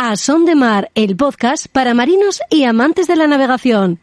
A Son de Mar, el podcast para marinos y amantes de la navegación.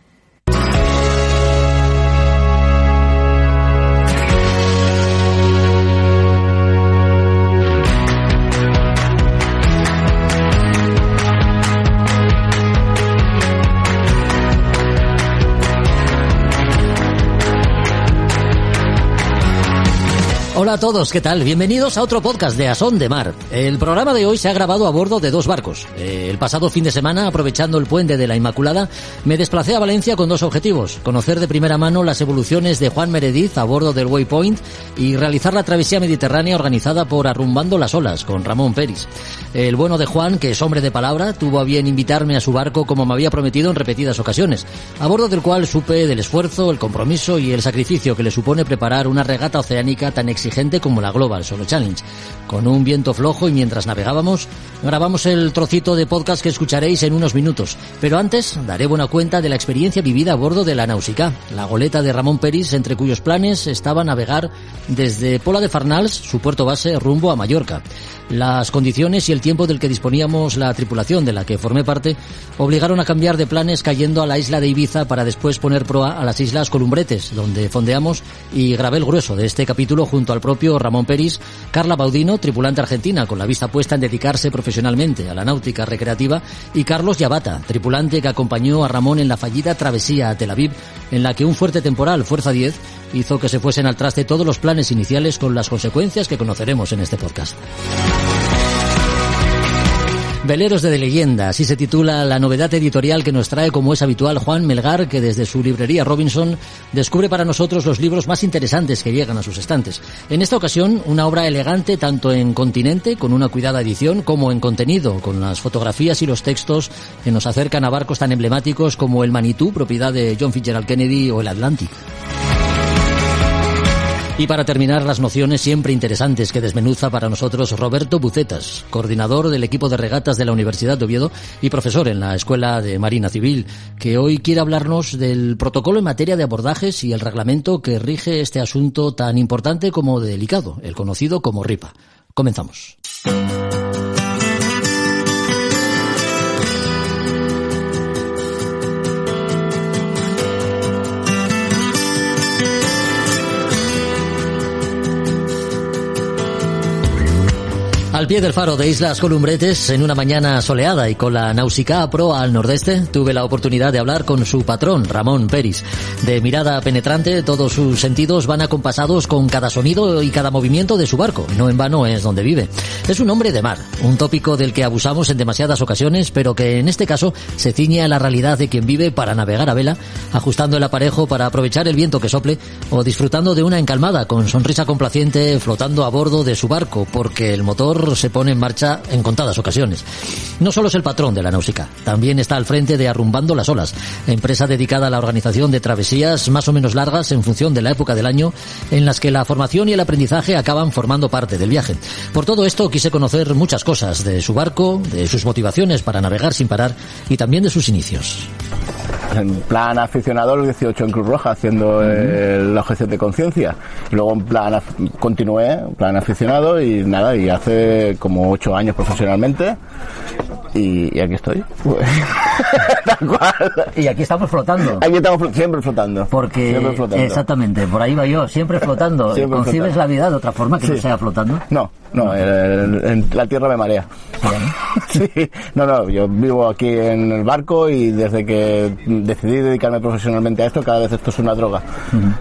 Hola a todos, ¿qué tal? Bienvenidos a otro podcast de A Son de Mar. El programa de hoy se ha grabado a bordo de dos barcos. El pasado fin de semana, aprovechando el puente de la Inmaculada, me desplacé a Valencia con dos objetivos: conocer de primera mano las evoluciones de Juan Meredith a bordo del Waypoint y realizar la travesía mediterránea organizada por Arrumbando las Olas con Ramón Peris. El bueno de Juan, que es hombre de palabra, tuvo a bien invitarme a su barco como me había prometido en repetidas ocasiones, a bordo del cual supe del esfuerzo, el compromiso y el sacrificio que le supone preparar una regata oceánica tan exigente como la Global Solo Challenge. Con un viento flojo y mientras navegábamos, grabamos el trocito de podcast que escucharéis en unos minutos. Pero antes, daré buena cuenta de la experiencia vivida a bordo de la Nausicaa, la goleta de Ramón Peris, entre cuyos planes estaba navegar desde Pola de Farnals, su puerto base, rumbo a Mallorca. Las condiciones y el tiempo del que disponíamos la tripulación de la que formé parte obligaron a cambiar de planes, cayendo a la isla de Ibiza para después poner proa a las Islas Columbretes, donde fondeamos y grabé el grueso de este capítulo junto al propio Ramón Peris, Carla Baudino, tripulante argentina con la vista puesta en dedicarse profesionalmente a la náutica recreativa, y Carlos Yabata, tripulante que acompañó a Ramón en la fallida travesía a Tel Aviv, en la que un fuerte temporal, fuerza 10, hizo que se fuesen al traste todos los planes iniciales, con las consecuencias que conoceremos en este podcast. Veleros de leyenda, así se titula la novedad editorial que nos trae, como es habitual, Juan Melgar, que desde su librería Robinson descubre para nosotros los libros más interesantes que llegan a sus estantes. En esta ocasión, una obra elegante tanto en continente, con una cuidada edición, como en contenido, con las fotografías y los textos que nos acercan a barcos tan emblemáticos como el Manitou, propiedad de John Fitzgerald Kennedy, o el Atlantic. Y para terminar, las nociones siempre interesantes que desmenuza para nosotros Roberto Bucetas, coordinador del equipo de regatas de la Universidad de Oviedo y profesor en la Escuela de Marina Civil, que hoy quiere hablarnos del protocolo en materia de abordajes y el reglamento que rige este asunto tan importante como delicado, el conocido como RIPA. Comenzamos. Al pie del faro de Islas Columbretes, en una mañana soleada y con la Nausicaa a proa al nordeste, tuve la oportunidad de hablar con su patrón, Ramón Peris. De mirada penetrante, todos sus sentidos van acompasados con cada sonido y cada movimiento de su barco. No en vano es donde vive. Es un hombre de mar, un tópico del que abusamos en demasiadas ocasiones, pero que en este caso se ciñe a la realidad de quien vive para navegar a vela, ajustando el aparejo para aprovechar el viento que sople, o disfrutando de una encalmada con sonrisa complaciente flotando a bordo de su barco, porque el motor se pone en marcha en contadas ocasiones. No solo es el patrón de la Nausicaa, también está al frente de Arrumbando las Olas, empresa dedicada a la organización de travesías más o menos largas en función de la época del año, en las que la formación y el aprendizaje acaban formando parte del viaje. Por todo esto quise conocer muchas cosas de su barco, de sus motivaciones para navegar sin parar y también de sus inicios. En plan aficionado, los 18 en Cruz Roja, haciendo la objeción de conciencia. Luego en plan continué, en plan aficionado, y nada, y hace como 8 años profesionalmente, y aquí estoy. Pues, tal cual. Y aquí estamos flotando. Aquí estamos siempre flotando. Porque, siempre flotando. Exactamente, por ahí va yo, siempre flotando. Siempre ¿Concibes flotando. la vida de otra forma que no sea flotando? No, en la tierra me marea. Sí, no, yo vivo aquí en el barco, y desde que decidí dedicarme profesionalmente a esto, cada vez esto es una droga.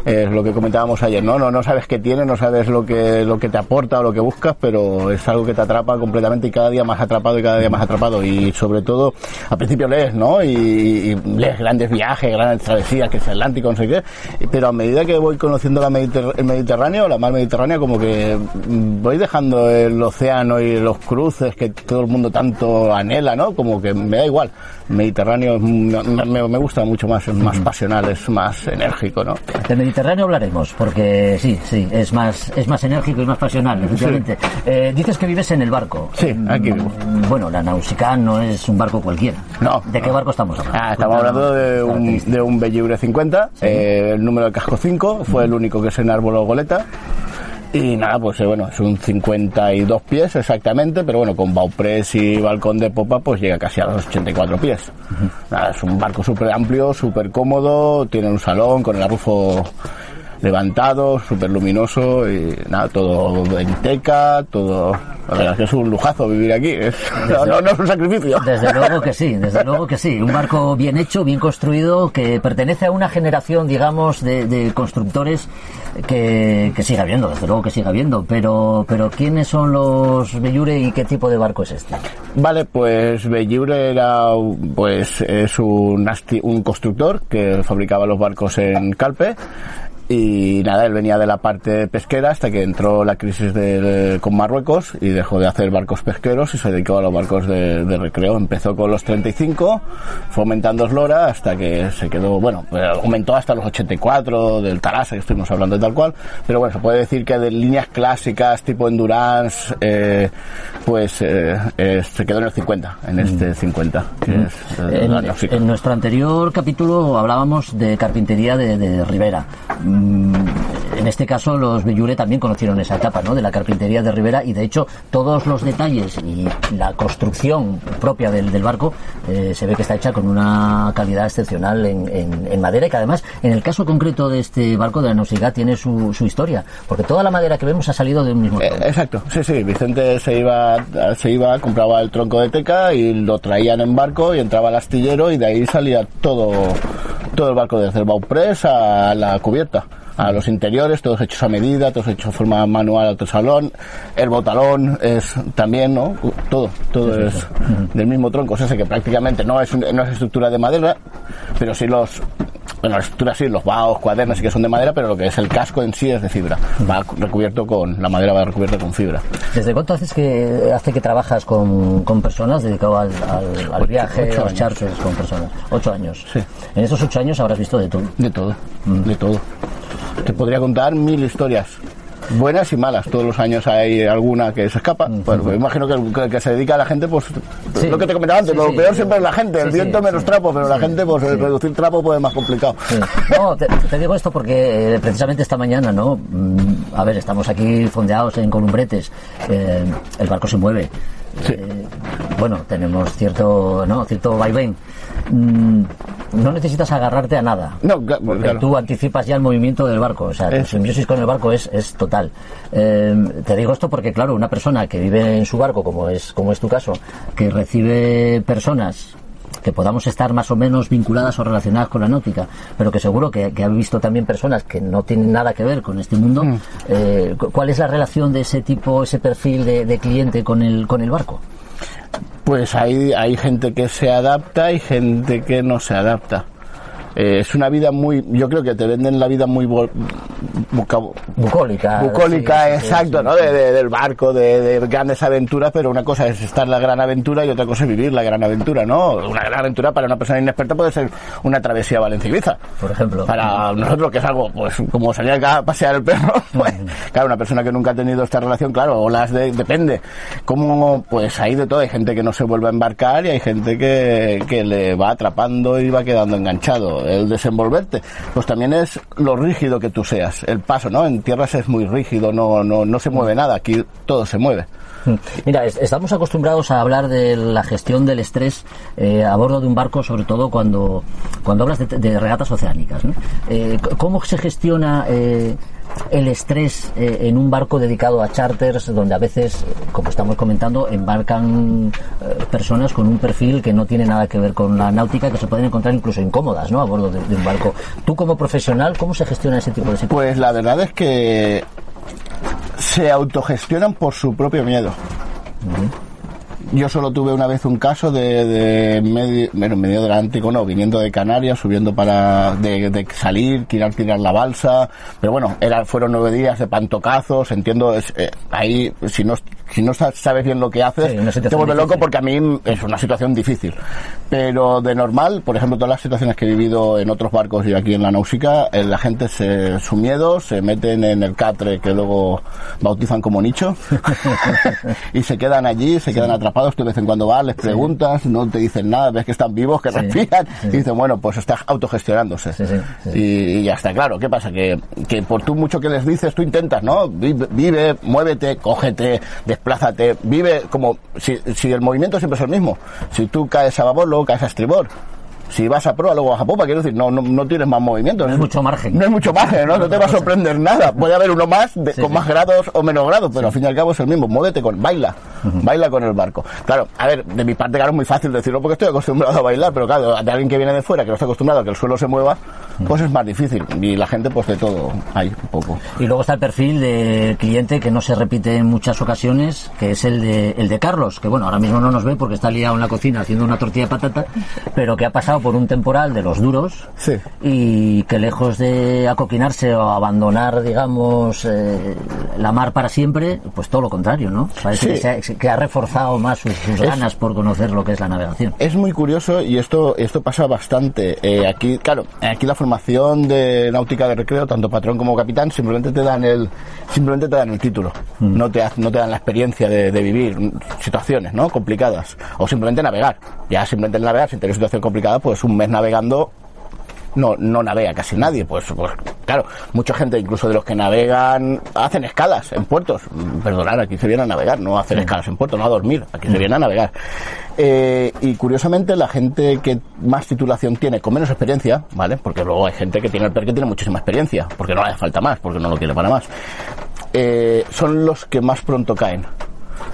Es lo que comentábamos ayer, no sabes qué tiene, no sabes lo que te aporta o lo que buscas, pero es algo que te atrapa completamente, y cada día más atrapado, y sobre todo al principio lees, ¿no? Y lees grandes viajes, grandes travesías, que es Atlántico, no sé qué, pero a medida que voy conociendo el Mediterráneo, la mar Mediterránea, como que voy dejando el océano y los cruces que todo el mundo tanto anhela, ¿no? Como que me da igual. Mediterráneo me gusta mucho más, es más pasional, es más enérgico, ¿no? Del Mediterráneo hablaremos, porque sí, es más enérgico y más pasional, efectivamente. Sí. Dices que vives en el barco. Sí, aquí vivo. Bueno, la Nausicaa no es un barco cualquiera. No. ¿De qué barco estamos hablando? Estamos hablando de un Bellibre 50, ¿sí? El número de casco 5, fue el único que se enarboló goleta. Y nada, pues bueno, es un 52 pies exactamente, pero bueno, con bauprés y balcón de popa, pues llega casi a los 84 pies. Nada, es un barco súper amplio, súper cómodo, tiene un salón con el arrufo levantado, súper luminoso y nada, todo en teca, todo. La verdad es que es un lujazo vivir aquí, no es un sacrificio. Desde luego que sí, un barco bien hecho, bien construido, que pertenece a una generación, digamos, de constructores que sigue habiendo, desde luego que sigue habiendo, pero ¿quiénes son los Bellure y qué tipo de barco es este? Vale, pues Bellure era, pues es un constructor que fabricaba los barcos en Calpe. Y nada, él venía de la parte pesquera hasta que entró la crisis con Marruecos y dejó de hacer barcos pesqueros y se dedicó a los barcos de recreo. Empezó con los 35, fue aumentando eslora hasta que se quedó, bueno, aumentó hasta los 84 del Tarasa, que estuvimos hablando de tal cual, pero bueno, se puede decir que de líneas clásicas tipo Endurance, se quedó en el 50, en este 50, que es en nuestro anterior capítulo hablábamos de carpintería de Ribera. En este caso los Bellure también conocieron esa etapa, ¿no?, de la carpintería de Ribera, y de hecho todos los detalles y la construcción propia del barco se ve que está hecha con una calidad excepcional en madera, y que además en el caso concreto de este barco de la Nausicaä tiene su historia, porque toda la madera que vemos ha salido de un mismo tronco. Exacto, sí, Vicente se iba, compraba el tronco de teca y lo traían en barco y entraba al astillero y de ahí salía todo el barco, desde el bauprés a la cubierta, a los interiores, todos hechos a medida, todos hechos de forma manual, autosalón, el botalón es también, ¿no? Todo es del mismo tronco, o sea, que prácticamente no es estructura de madera, pero sí la estructura sí, los baos, cuadernos sí que son de madera, pero lo que es el casco en sí es de fibra, la madera va recubierta con fibra. ¿Desde cuánto hace que trabajas con personas, dedicado al viaje, a los charters con personas? 8 años. Sí. En esos 8 años habrás visto de todo. De todo. Te podría contar 1000 historias, buenas y malas. Todos los años hay alguna que se escapa. Bueno, pues imagino que el que se dedica a la gente, pues sí, lo que te comentaba antes, lo peor siempre es la gente, el viento menos trapo, pero la gente, pues reducir trapo pues es más complicado. Sí. No, te digo esto porque precisamente esta mañana, ¿no? A ver, estamos aquí fondeados en Columbretes, el barco se mueve. Sí. Bueno, tenemos cierto vaivén. No necesitas agarrarte a nada. No, claro. Tú anticipas ya el movimiento del barco. O sea, tu simbiosis con el barco es total. Te digo esto porque, claro, una persona que vive en su barco, como es tu caso, que recibe personas que podamos estar más o menos vinculadas o relacionadas con la náutica, pero que seguro que ha visto también personas que no tienen nada que ver con este mundo. ¿Cuál es la relación de ese tipo, ese perfil de cliente con el barco? Pues hay gente que se adapta y gente que no se adapta. Es una vida yo creo que te venden la vida muy bucólica, exacto, ¿no? Del barco, de grandes aventuras, pero una cosa es estar en la gran aventura y otra cosa es vivir la gran aventura, ¿no? Una gran aventura para una persona inexperta puede ser una travesía a Valencia-Ibiza, por ejemplo. Para nosotros, que es algo, pues, como salir a pasear el perro, pues, claro, una persona que nunca ha tenido esta relación, claro, depende. Como, pues, hay de todo, hay gente que no se vuelve a embarcar y hay gente que le va atrapando y va quedando enganchado. El desenvolverte, pues también es lo rígido que tú seas, el paso, ¿no? En tierras es muy rígido, no se mueve nada, aquí todo se mueve. Mira, estamos acostumbrados a hablar de la gestión del estrés a bordo de un barco, sobre todo cuando hablas de regatas oceánicas, ¿no? ¿Cómo se gestiona el estrés en un barco dedicado a charters, donde a veces, como estamos comentando, embarcan personas con un perfil que no tiene nada que ver con la náutica, que se pueden encontrar incluso incómodas, ¿no?, a bordo de un barco? Tú, como profesional, ¿cómo se gestiona ese tipo de situaciones? Pues la verdad es que se autogestionan por su propio miedo. Yo solo tuve una vez un caso de medio del Atlántico, viniendo de Canarias, subiendo de salir, tirar la balsa, pero bueno, fueron 9 días de pantocazos, entiendo, ahí, si no si no sabes bien lo que haces, te vuelve loco, porque a mí es una situación difícil. Pero de normal, por ejemplo, todas las situaciones que he vivido en otros barcos y aquí en la náusica, la gente su miedo se meten en el catre, que luego bautizan como nicho, y se quedan allí, se quedan atrapados. Tú de vez en cuando vas, les preguntas, no te dicen nada, ves que están vivos, que respiran, y dicen, bueno, pues estás autogestionándose. Y ya está. Claro, ¿qué pasa? Que por tú mucho que les dices, tú intentas, ¿no? Vive, muévete, cógete, desplázate, vive como si el movimiento siempre es el mismo. Si tú caes a babor, luego caes a estribor. Si vas a proa, luego vas a popa, quiero decir, no tienes más movimiento. No hay mucho margen. No hay mucho margen, ¿no? No te va a sorprender nada. Puede haber uno más, con más grados o menos grados, pero al fin y al cabo es el mismo. Muévete, baila con el barco. Claro, a ver, de mi parte, claro, es muy fácil decirlo porque estoy acostumbrado a bailar, pero claro, de alguien que viene de fuera, que no está acostumbrado a que el suelo se mueva, pues es más difícil. Y la gente, pues de todo hay un poco. Y luego está el perfil del cliente que no se repite en muchas ocasiones, que es el de Carlos, que bueno, ahora mismo no nos ve porque está liado en la cocina haciendo una tortilla de patata, pero que ha pasado por un temporal de los duros, y que lejos de acoquinarse o abandonar, digamos, la mar para siempre, pues todo lo contrario, ¿no? Parece que ha reforzado más sus ganas por conocer lo que es la navegación. Es muy curioso, y esto pasa bastante. Aquí la formación de náutica de recreo, tanto patrón como capitán, simplemente te dan el título. No te dan la experiencia de vivir situaciones, ¿no?, complicadas, o simplemente navegar. Ya simplemente navegar, si tienes situación complicada, pues un mes navegando no navega casi nadie. Pues claro, mucha gente, incluso de los que navegan, hacen escalas en puertos. Perdonad, aquí se viene a navegar, no a hacer escalas en puertos, no a dormir, aquí se viene a navegar. Y curiosamente, la gente que más titulación tiene, con menos experiencia, ¿vale? Porque luego hay gente que tiene el PER que tiene muchísima experiencia, porque no le hace falta más, porque no lo quiere para más. Son los que más pronto caen.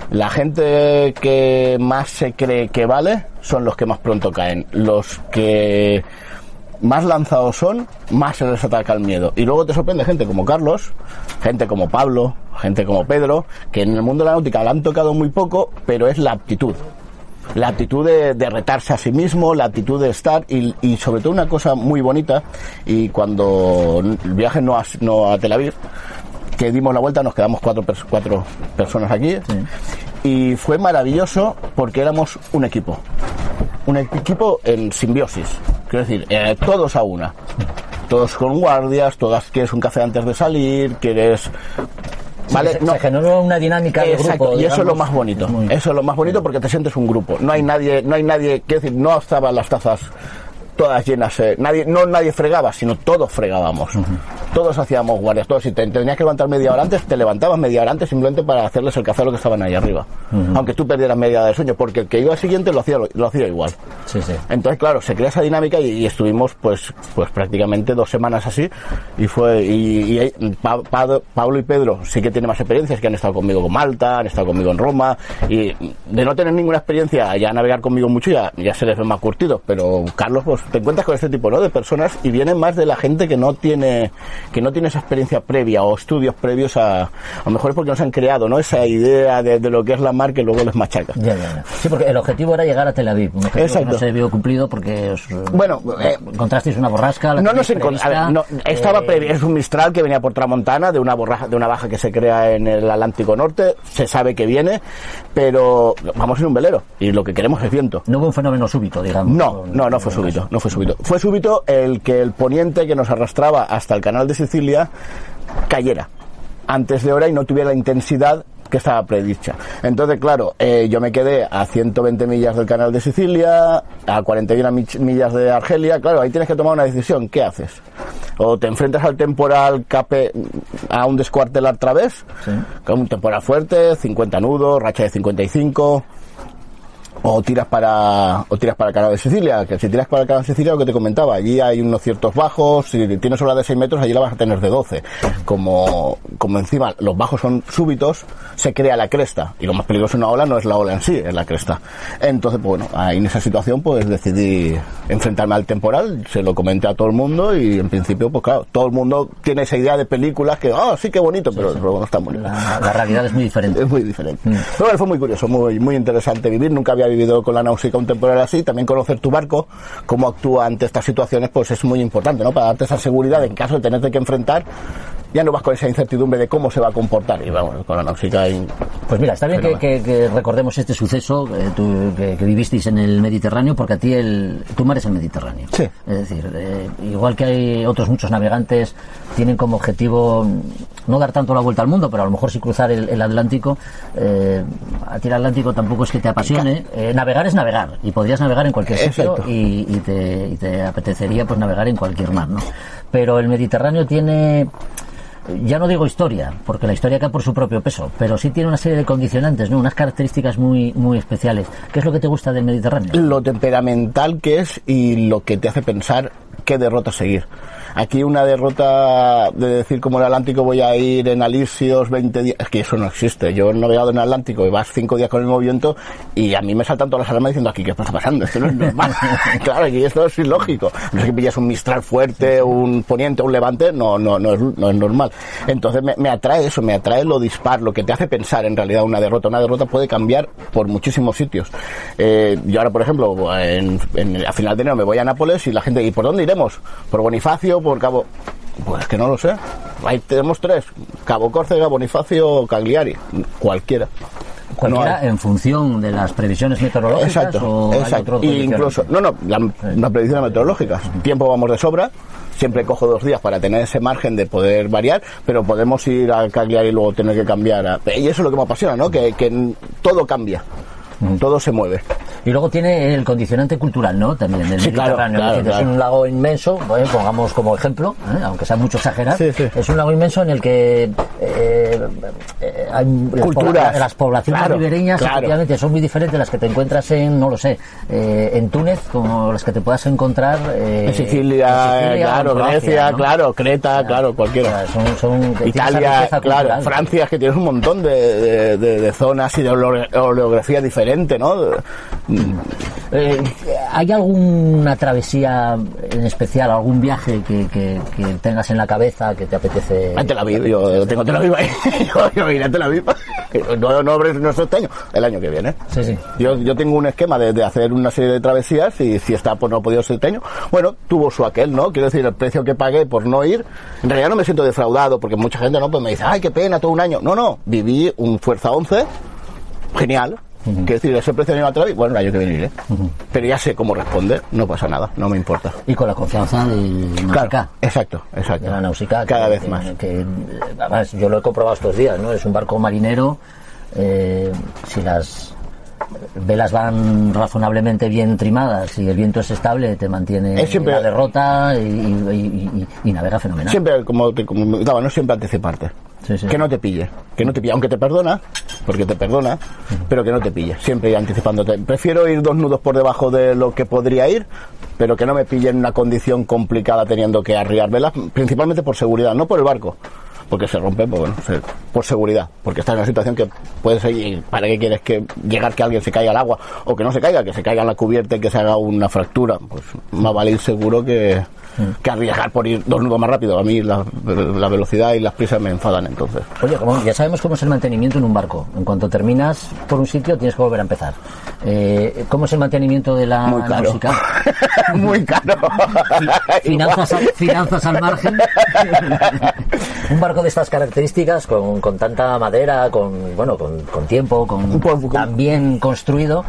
La gente que más se cree que vale son los que más pronto caen. Los que más lanzados son, más se les ataca el miedo. Y luego te sorprende gente como Carlos, gente como Pablo, gente como Pedro, que en el mundo de la náutica le han tocado muy poco, pero es la aptitud. La actitud de retarse a sí mismo, la actitud de estar, y sobre todo una cosa muy bonita, y cuando el viaje no a Tel Aviv, que dimos la vuelta, nos quedamos cuatro personas aquí, y fue maravilloso porque éramos un equipo en simbiosis, quiero decir, todos a una, todos con guardias, todas quieres un café antes de salir, quieres... ¿Vale? Se generó una dinámica de grupo, y digamos. eso es lo más bonito. Eso es lo más bonito, porque te sientes un grupo. No hay nadie, quiero decir, no estaban las tazas todas llenas, nadie fregaba, sino todos fregábamos. Todos hacíamos guardias, todos. Si te tenías que levantar media hora antes, te levantabas media hora antes simplemente para hacerles el café a los que estaban ahí arriba. Aunque tú perdieras media hora de sueño, porque el que iba al siguiente lo hacía igual. Entonces, claro, se crea esa dinámica, y estuvimos pues prácticamente 2 semanas así, y Pablo y Pedro sí que tienen más experiencias, que han estado conmigo con Malta, han estado conmigo en Roma, y de no tener ninguna experiencia, ya navegar conmigo mucho, ya se les ve más curtidos. Pero Carlos, pues te encuentras con este tipo, ¿no?, de personas, y vienen más de la gente que no tiene esa experiencia previa o estudios previos a lo mejor es porque no se han creado, ¿no?, esa idea de lo que es la mar, que luego les machaca. Sí, porque el objetivo era llegar a Tel Aviv, un objetivo que no se vio cumplido porque encontrasteis una borrasca. Estaba previo, es un Mistral que venía por Tramontana, de una baja que se crea en el Atlántico Norte, se sabe que viene, pero vamos en un velero y lo que queremos es viento. No hubo un fenómeno súbito, digamos. No fue súbito. Fue súbito el que el poniente que nos arrastraba hasta el canal de Sicilia cayera antes de hora y no tuviera la intensidad que estaba predicha. Entonces, claro, yo me quedé a 120 millas del canal de Sicilia, a 41 millas de Argelia. Claro, ahí tienes que tomar una decisión. ¿Qué haces? O te enfrentas al temporal a un descuartelar través, con un temporal fuerte, 50 nudos, racha de 55... O tiras para el canal de Sicilia, que si tiras para el canal de Sicilia, lo que te comentaba, allí hay unos ciertos bajos, si tienes ola de 6 metros, allí la vas a tener de 12. Como encima los bajos son súbitos, se crea la cresta, y lo más peligroso en una ola no es la ola en sí, es la cresta. Entonces, bueno, ahí en esa situación, pues decidí enfrentarme al temporal, se lo comenté a todo el mundo, y en principio, pues claro, todo el mundo tiene esa idea de películas que, sí, qué bonito, pero no está bonito. La realidad es muy diferente. Es muy diferente. Pero bueno, fue muy curioso, muy, muy interesante vivir, nunca había vivido con la náusea un temporal así, también conocer tu barco, cómo actúa ante estas situaciones, pues es muy importante, ¿no? Para darte esa seguridad en caso de tenerte que enfrentar, ya no vas con esa incertidumbre de cómo se va a comportar. Y vamos, con la náusica hay... Pues mira, está bien que recordemos este suceso que vivisteis en el Mediterráneo, porque a ti tu mar es el Mediterráneo. Sí. Es decir, igual que hay otros muchos navegantes, tienen como objetivo no dar tanto la vuelta al mundo, pero a lo mejor si cruzar el Atlántico, a ti el Atlántico tampoco es que te apasione. Navegar es navegar, y podrías navegar en cualquier sitio y te apetecería pues navegar en cualquier mar, ¿no? Pero el Mediterráneo tiene... Ya no digo historia, porque la historia cae por su propio peso, pero sí tiene una serie de condicionantes, ¿no? Unas características muy, muy especiales. ¿Qué es lo que te gusta del Mediterráneo? Lo temperamental que es y lo que te hace pensar qué derrota seguir. Aquí una derrota de decir como el Atlántico voy a ir en alisios 20 días, es que eso no existe. Yo he navegado en el Atlántico y vas 5 días con el mismo viento y a mí me saltan todas las alarmas diciendo aquí, ¿qué está pasando? Esto no es normal. Claro, aquí esto es ilógico. No es que pillas un mistral fuerte, un poniente, un levante, no es normal. Entonces me atrae eso, me atrae lo dispar, lo que te hace pensar en realidad una derrota. Una derrota puede cambiar por muchísimos sitios. Yo ahora, por ejemplo, a final de enero me voy a Nápoles y la gente, ¿y por dónde iremos? ¿Por Bonifacio? ¿Por Cabo? Pues que no lo sé. Ahí tenemos 3: Cabo Córcega, Bonifacio, Cagliari, cualquiera. Cualquiera en función de las previsiones meteorológicas. Exacto. Y incluso, las predicciones meteorológicas. Tiempo vamos de sobra. Siempre cojo 2 días para tener ese margen de poder variar, pero podemos ir a Cagliari y luego tener que cambiar. Y eso es lo que me apasiona, ¿no? Que todo cambia. Todo se mueve. Y luego tiene el condicionante cultural, ¿no? También del Mediterráneo. Claro. Es un lago inmenso, pongamos como ejemplo, aunque sea mucho exagerar, sí. es un lago inmenso en el que hay las poblaciones ribereñas, efectivamente, son muy diferentes de las que te encuentras en Túnez, como las que te puedas encontrar en Sicilia, claro, Grecia, ¿no? Claro, Creta, claro, cualquiera. Son Italia, claro, Francia, que tienes un montón de zonas y de oleografía diferente, ¿no? ¿Hay alguna travesía en especial, algún viaje que tengas en la cabeza que te apetece? A Tel Aviv, yo tengo Tel Aviv ahí. yo iré a Tel Aviv. No este año, el año que viene. Sí. Yo tengo un esquema de hacer una serie de travesías y si está, pues no ha podido ser este año. Bueno, tuvo su aquel, ¿no? Quiero decir, el precio que pagué por no ir, en realidad no me siento defraudado porque mucha gente, ¿no? Pues me dice, ay, qué pena, todo un año. No, viví un Fuerza 11, genial. Quiero decir, ese precio de Tel Aviv, bueno, el año que viene iré. Pero ya sé cómo responder, no pasa nada, no me importa. Y con la confianza de Náusica. Claro, exacto. De la Náusica. Cada vez más. Además, yo lo he comprobado estos días, ¿no? Es un barco marinero, si las velas van razonablemente bien trimadas y el viento es estable, te mantiene siempre, la derrota y navega fenomenal. Siempre, como comentaba, no siempre anticiparte. Sí. Que no te pille, aunque te perdona, porque te perdona, pero que no te pille, siempre ir anticipándote. Prefiero ir 2 nudos por debajo de lo que podría ir, pero que no me pille en una condición complicada teniendo que arriar velas, principalmente por seguridad, no por el barco, porque se rompe, pues bueno, por seguridad, porque está en una situación que puede seguir. ¿Para qué quieres llegar que alguien se caiga al agua o que no se caiga en la cubierta y que se haga una fractura? Pues más vale ir seguro que arriesgar por ir 2 nudos más rápido. A mí la velocidad y las prisas me enfadan, entonces. Oye, ya sabemos cómo es el mantenimiento en un barco. En cuanto terminas por un sitio tienes que volver a empezar. ¿Cómo es el mantenimiento de la Náusica? Muy caro. Finanzas al margen. Un barco de estas características, con tanta madera, con tiempo, tan bien construido,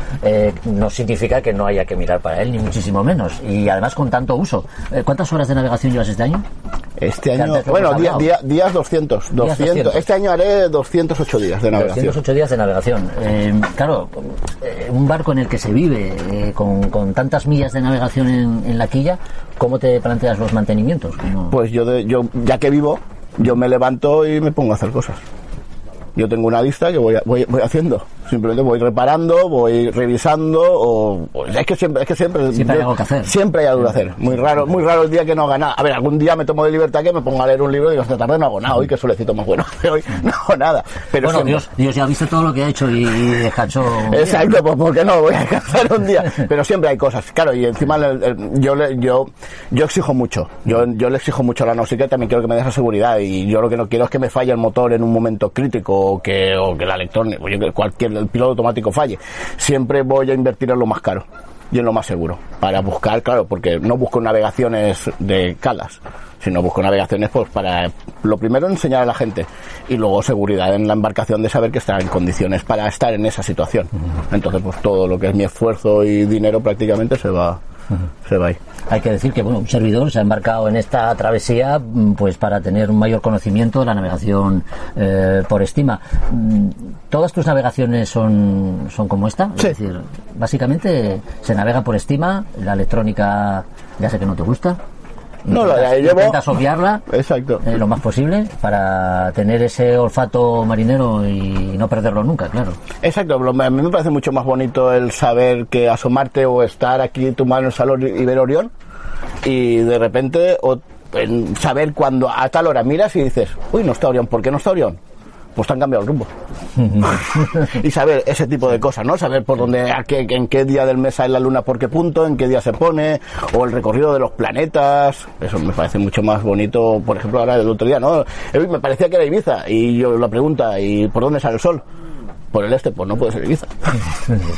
no significa que no haya que mirar para él, ni muchísimo menos. Y además con tanto uso. ¿Cuántas horas de navegación llevas este año? Este año, días 200. Este año haré 208 días de navegación. 208 días de navegación. Claro, un barco en el que se vive con tantas millas de navegación en la quilla, ¿cómo te planteas los mantenimientos? Pues yo ya que vivo, yo me levanto y me pongo a hacer cosas. Yo tengo una lista que voy haciendo. Simplemente voy reparando, voy revisando, es que siempre hay algo que hacer. Siempre hay algo que hacer. Muy raro el día que no haga nada. A ver, algún día me tomo de libertad que me ponga a leer un libro y digo, esta tarde no hago nada, hoy qué solecito más bueno. Hoy no hago nada. Pero bueno, Dios ya viste todo lo que ha hecho y descansó. Exacto, pues ¿por qué no voy a descansar un día? Pero siempre hay cosas. Claro, y encima yo exijo mucho. Yo le exijo mucho a la Náusica y también quiero que me dé esa seguridad. Y yo lo que no quiero es que me falle el motor en un momento crítico o que la electrónica, cualquier el piloto automático falle. Siempre voy a invertir en lo más caro y en lo más seguro, para buscar, claro, porque no busco navegaciones de calas, sino busco navegaciones pues para, lo primero, enseñar a la gente, y luego seguridad en la embarcación, de saber que está en condiciones para estar en esa situación. Entonces pues todo lo que es mi esfuerzo y dinero prácticamente se va ahí. Hay que decir que, bueno, un servidor se ha embarcado en esta travesía pues para tener un mayor conocimiento de la navegación por estima. ¿Todas tus navegaciones son como esta? Sí. Es decir, básicamente se navega por estima, la electrónica ya sé que no te gusta. No, la llevo. Intentas obviarla. Exacto. Lo más posible para tener ese olfato marinero y no perderlo nunca, claro. Exacto, a mí me parece mucho más bonito el saber que asomarte o estar aquí, tu mano en el salón y ver Orión, y de repente saber cuando a tal hora miras y dices, uy, no está Orión, ¿por qué no está Orión? Pues te han cambiado el rumbo. Y saber ese tipo de cosas, ¿no? Saber por dónde, en qué día del mes sale la luna, por qué punto, en qué día se pone, o el recorrido de los planetas. Eso me parece mucho más bonito. Por ejemplo, ahora el otro día, ¿no? Me parecía que era Ibiza, y yo la pregunta, ¿y por dónde sale el sol? Por el este, pues no puede ser Ibiza.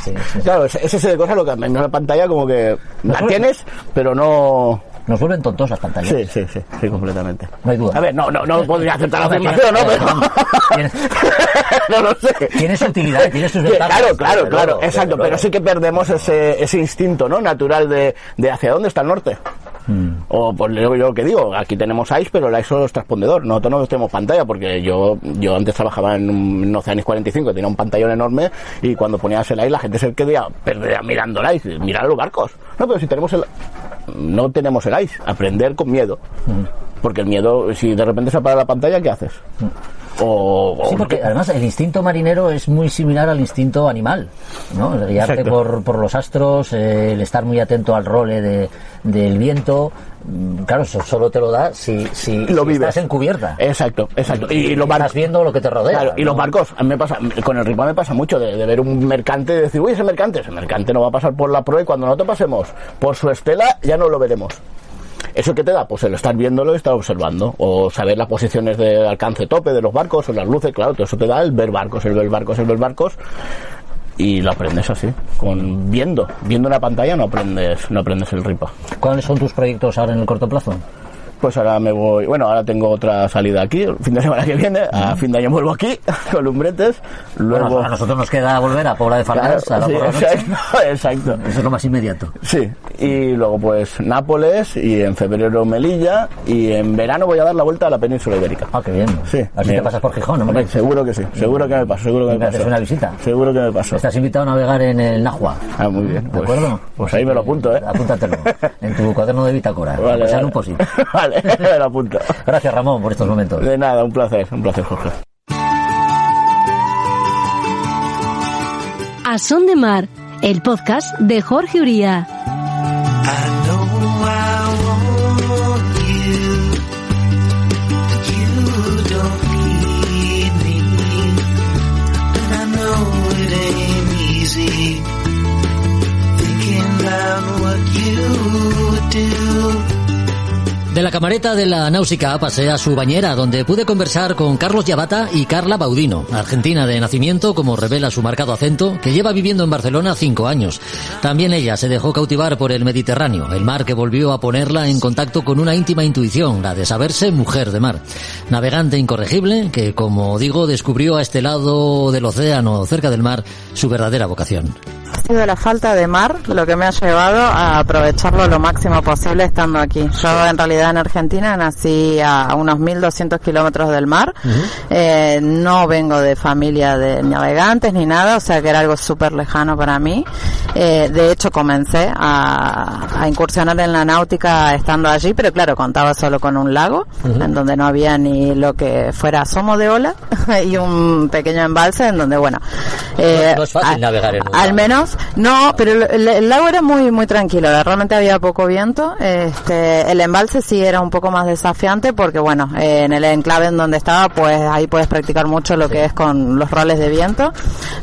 Sí. Claro, es ese de cosas lo que en la pantalla como que la tienes, pero no... Nos vuelven tontos las pantallas. Sí, completamente. No hay duda. A ver, no podría aceptar la afirmación, ¿no? Pero... no lo sé. Tiene su utilidad, tiene sus ventajas. Claro, exacto, pero sí que perdemos ese instinto, ¿no? Natural de hacia dónde está el norte. O pues yo lo que digo, aquí tenemos ICE, pero el ICE solo es transpondedor, nosotros no tenemos pantalla, porque yo antes trabajaba en un Oceanis 45, tenía un pantallón enorme, y cuando ponías el ICE la gente se quedaba mirando el ICE, mirar los barcos. No, pero si no tenemos el ICE, aprender con miedo, porque el miedo, si de repente se apaga la pantalla, ¿qué haces? Sí, porque además el instinto marinero es muy similar al instinto animal, ¿no? El guiarte por los astros, el estar muy atento al role del viento. Claro, eso solo te lo da si estás en cubierta. Exacto. Y los barcos, estás viendo lo que te rodea. Claro, ¿no? Y los barcos, a mí me pasa, con el RIPA me pasa mucho de ver un mercante y decir, uy, ese mercante no va a pasar por la proa, y cuando no te pasemos por su estela ya no lo veremos. ¿Eso qué te da? Pues el estar viéndolo y estar observando, o saber las posiciones de alcance tope de los barcos, o las luces, claro, todo eso te da el ver barcos, y lo aprendes así, viendo una pantalla no aprendes el RIPA. ¿Cuáles son tus proyectos ahora en el corto plazo? Pues ahora ahora tengo otra salida aquí, el fin de semana que viene, a fin de año vuelvo aquí, con Lumbretes, luego... Bueno, a nosotros nos queda volver a Pobla de Farners, claro, exacto. Eso es lo más inmediato. Sí, y luego pues Nápoles, y en febrero Melilla, y en verano voy a dar la vuelta a la península ibérica. Ah, qué bien. Sí. A ver si te pasas por Gijón, ¿no? Seguro que sí, seguro que me paso. ¿Me haces una visita? Seguro que me paso. Estás invitado a navegar en el Nahua. Ah, muy bien. ¿De acuerdo? Pues ahí me lo apunto, ¿eh? Apúntatelo, en tu cuaderno de bitácora. Vale. En un posit. Vale, me lo apunto. Gracias, Ramón, por estos momentos. De nada, un placer, Jorge. A Son de Mar, el podcast de Jorge Uría. De la camareta de la Náusica pasé a su bañera, donde pude conversar con Carlos Yabata y Carla Baudino, argentina de nacimiento, como revela su marcado acento, que lleva viviendo en Barcelona 5 años. También ella se dejó cautivar por el Mediterráneo, el mar que volvió a ponerla en contacto con una íntima intuición, la de saberse mujer de mar. Navegante incorregible que, como digo, descubrió a este lado del océano, cerca del mar, su verdadera vocación. Ha sido la falta de mar lo que me ha llevado a aprovecharlo lo máximo posible estando aquí. Yo en realidad en Argentina nací a unos 1200 kilómetros del mar. No vengo de familia de navegantes ni nada, o sea que era algo súper lejano para mí. De hecho comencé a incursionar en la náutica estando allí, pero claro, contaba solo con un lago, en donde no había ni lo que fuera asomo de ola y un pequeño embalse en donde, bueno... no es fácil navegar en un lago. Al menos, no, pero el lago era muy muy tranquilo, realmente había poco viento. El embalse sí sí era un poco más desafiante porque, bueno, en el enclave en donde estaba, pues ahí puedes practicar mucho lo que es con los roles de viento,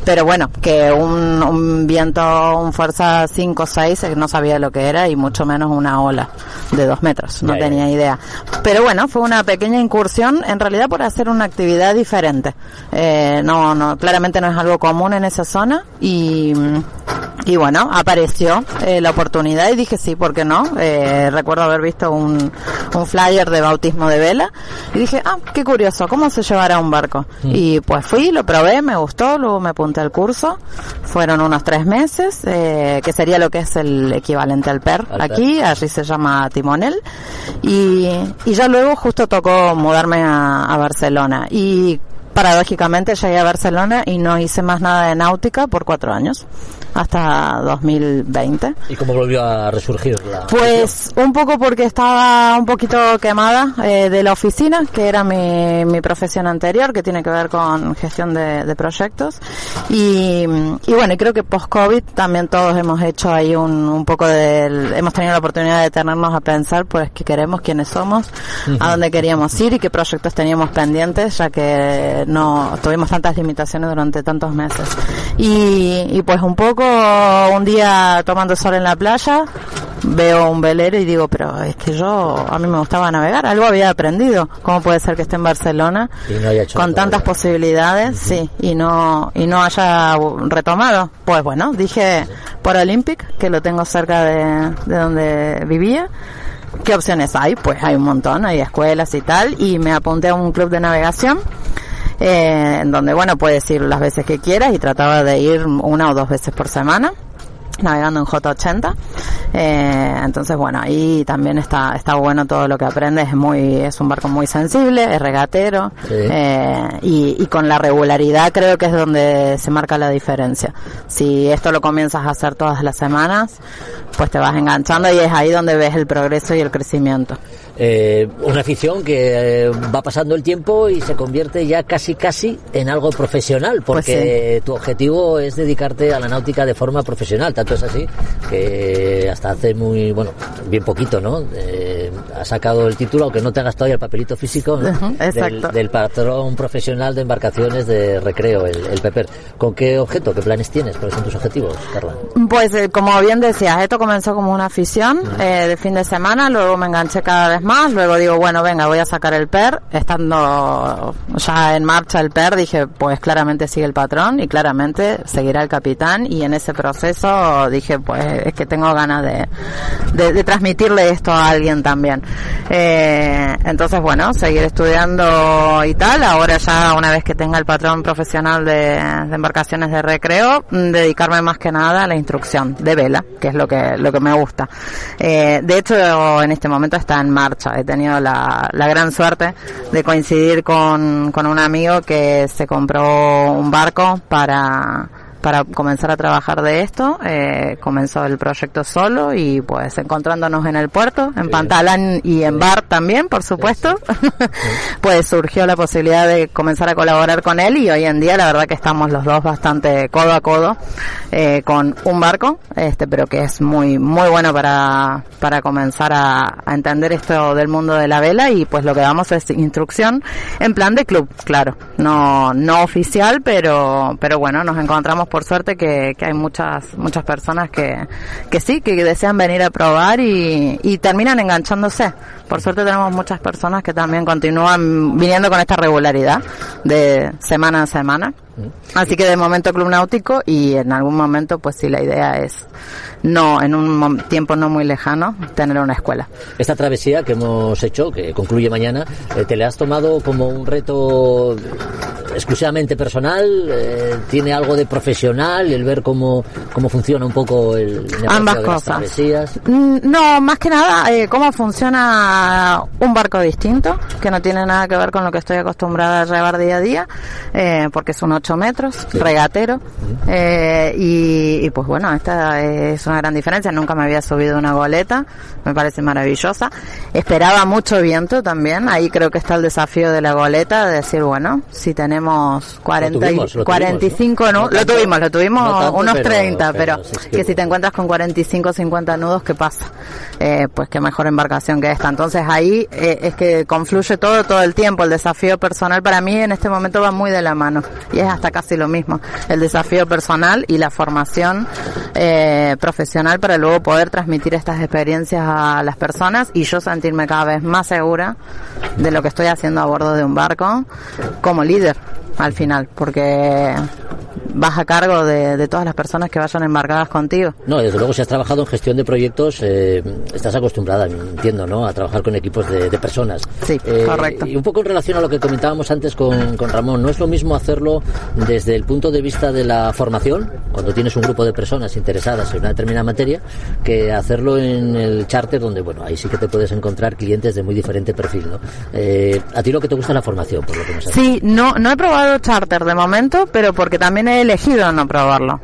pero bueno, que un viento, un fuerza 5 o 6, no sabía lo que era, y mucho menos una ola de 2 metros, no tenía idea. Pero bueno, fue una pequeña incursión, en realidad por hacer una actividad diferente. No, claramente no es algo común en esa zona, y bueno, apareció la oportunidad y dije sí, ¿por qué no? Recuerdo haber visto un flyer de bautismo de vela y dije, qué curioso, ¿cómo se llevará un barco? Y pues fui, lo probé, me gustó, luego me apunté al curso, fueron unos 3 meses, que sería lo que es el equivalente al PER aquí, allí se llama timonel, y ya luego justo tocó mudarme a Barcelona, y paradójicamente llegué a Barcelona y no hice más nada de náutica por 4 años, hasta 2020. ¿Y cómo volvió a resurgir la...? Pues un poco porque estaba un poquito quemada de la oficina, que era mi profesión anterior, que tiene que ver con gestión de proyectos, y bueno, y creo que post-COVID también todos hemos hecho ahí un poco hemos tenido la oportunidad de detenernos a pensar pues qué queremos, quiénes somos, a dónde queríamos ir y qué proyectos teníamos pendientes, ya que no tuvimos tantas limitaciones durante tantos meses. Y pues un poco, un día tomando sol en la playa, veo un velero y digo, pero es que a mí me gustaba navegar, algo había aprendido. ¿Cómo puede ser que esté en Barcelona y no haya hecho con tantas posibilidades, sí, y no haya retomado? Pues bueno, dije por Olympic, que lo tengo cerca de donde vivía. ¿Qué opciones hay? Pues hay un montón, hay escuelas y tal, y me apunté a un club de navegación, en donde, bueno, puedes ir las veces que quieras, y trataba de ir 1 o 2 veces por semana, navegando en J80. Entonces, bueno, ahí también está bueno todo lo que aprendes. Es un barco muy sensible, es regatero, sí. Y con la regularidad creo que es donde se marca la diferencia. Si esto lo comienzas a hacer todas las semanas, pues te vas enganchando, y es ahí donde ves el progreso y el crecimiento. Una afición que va pasando el tiempo y se convierte ya casi en algo profesional, porque pues sí, tu objetivo es dedicarte a la náutica de forma profesional. Tanto es así que hasta hace bien poquito, ¿no? Has sacado el título, aunque no te hagas todavía el papelito físico, ¿no? del patrón profesional de embarcaciones de recreo, el PEPER. ¿Con qué objeto, qué planes tienes? ¿Cuáles son tus objetivos, Carla? Pues como bien decías, esto comenzó como una afición de fin de semana, luego me enganché cada vez más, luego digo, bueno, venga, voy a sacar el PER. Estando ya en marcha el PER, dije, pues claramente sigue el patrón y claramente seguirá el capitán, y en ese proceso dije, pues es que tengo ganas de transmitirle esto a alguien también. Entonces, bueno, seguir estudiando y tal. Ahora ya, una vez que tenga el patrón profesional de embarcaciones de recreo, dedicarme más que nada a la instrucción de vela, que es lo que me gusta. De hecho, en este momento está en marcha. He tenido la gran suerte de coincidir con un amigo que se compró un barco para comenzar a trabajar de esto. Comenzó el proyecto solo, y pues encontrándonos en el puerto, en Pantalán y en Bar también, por supuesto, pues surgió la posibilidad de comenzar a colaborar con él, y hoy en día la verdad que estamos los dos bastante codo a codo con un barco, pero que es muy muy bueno para comenzar a entender esto del mundo de la vela, y pues lo que damos es instrucción en plan de club, claro, no oficial, pero bueno, nos encontramos por suerte que hay muchas personas que sí, que desean venir a probar y terminan enganchándose. Por suerte tenemos muchas personas que también continúan viniendo con esta regularidad de semana a semana. Así que de momento club náutico, y en algún momento pues sí, la idea es en un tiempo no muy lejano tener una escuela. Esta travesía que hemos hecho, que concluye mañana, ¿te la has tomado como un reto exclusivamente personal? ¿Tiene algo de profesional el ver cómo funciona un poco el negocio ambas de cosas? Las travesías? No, más que nada cómo funciona un barco distinto, que no tiene nada que ver con lo que estoy acostumbrada a llevar día a día, porque es un 8 metros, sí, regatero, y pues bueno, esta es una gran diferencia. Nunca me había subido una goleta, me parece maravillosa. Esperaba mucho viento también, ahí creo que está el desafío de la goleta, de decir, bueno, si tenemos 45, ¿no? Lo tuvimos no tanto, unos 30, pero sí, que si te encuentras con 45 o 50 nudos, ¿qué pasa? Pues qué mejor embarcación que esta. Entonces Entonces ahí es que confluye todo el tiempo. El desafío personal para mí en este momento va muy de la mano y es hasta casi lo mismo. El desafío personal y la formación profesional para luego poder transmitir estas experiencias a las personas y yo sentirme cada vez más segura de lo que estoy haciendo a bordo de un barco como líder al final, porque vas a cargo de todas las personas que vayan embarcadas contigo. No, desde luego, si has trabajado en gestión de proyectos, estás acostumbrada, entiendo, ¿no?, a trabajar con equipos de personas. Sí, correcto. Y un poco en relación a lo que comentábamos antes con Ramón, ¿no es lo mismo hacerlo desde el punto de vista de la formación, cuando tienes un grupo de personas interesadas en una determinada materia, que hacerlo en el charter, donde, bueno, ahí sí que te puedes encontrar clientes de muy diferente perfil, ¿no? A ti lo que te gusta es la formación, por lo que me sabes. Sí, no he probado charter de momento, pero porque también he elegido no probarlo.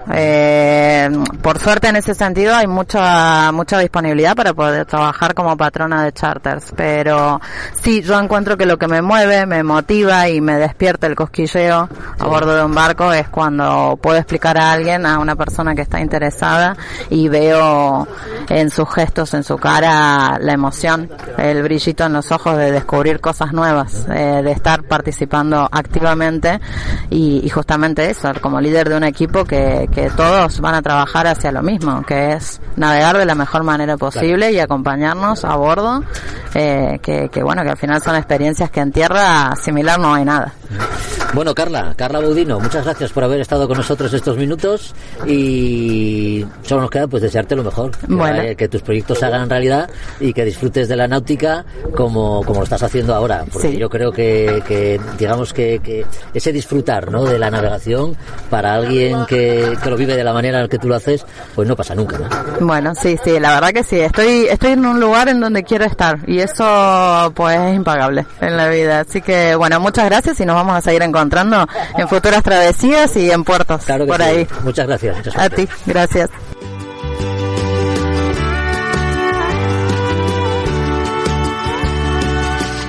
Por suerte en ese sentido hay mucha disponibilidad para poder trabajar como patrona de charters, pero sí, yo encuentro que lo que me mueve, me motiva y me despierta el cosquilleo a bordo de un barco es cuando puedo explicar a alguien, a una persona que está interesada, y veo en sus gestos, en su cara, la emoción, el brillito en los ojos de descubrir cosas nuevas, de estar participando activamente y justamente eso, como líder de un equipo que todos van a trabajar hacia lo mismo, que es navegar de la mejor manera posible y acompañarnos a bordo, que bueno, que al final son experiencias que en tierra similar no hay nada. Bueno, Carla Baudino, muchas gracias por haber estado con nosotros estos minutos y solo nos queda pues desearte lo mejor, que tus proyectos se hagan realidad y que disfrutes de la náutica como lo estás haciendo ahora, porque yo creo que digamos que ese disfrutar, ¿no?, de la navegación para alguien que lo vive de la manera en la que tú lo haces, pues no pasa nunca, ¿no? Bueno, sí, la verdad que sí, estoy en un lugar en donde quiero estar y eso pues es impagable en la vida, así que bueno, muchas gracias y nos vamos a seguir encontrando en futuras travesías y en puertos, claro que por ahí. Muchas gracias. A ti, gracias.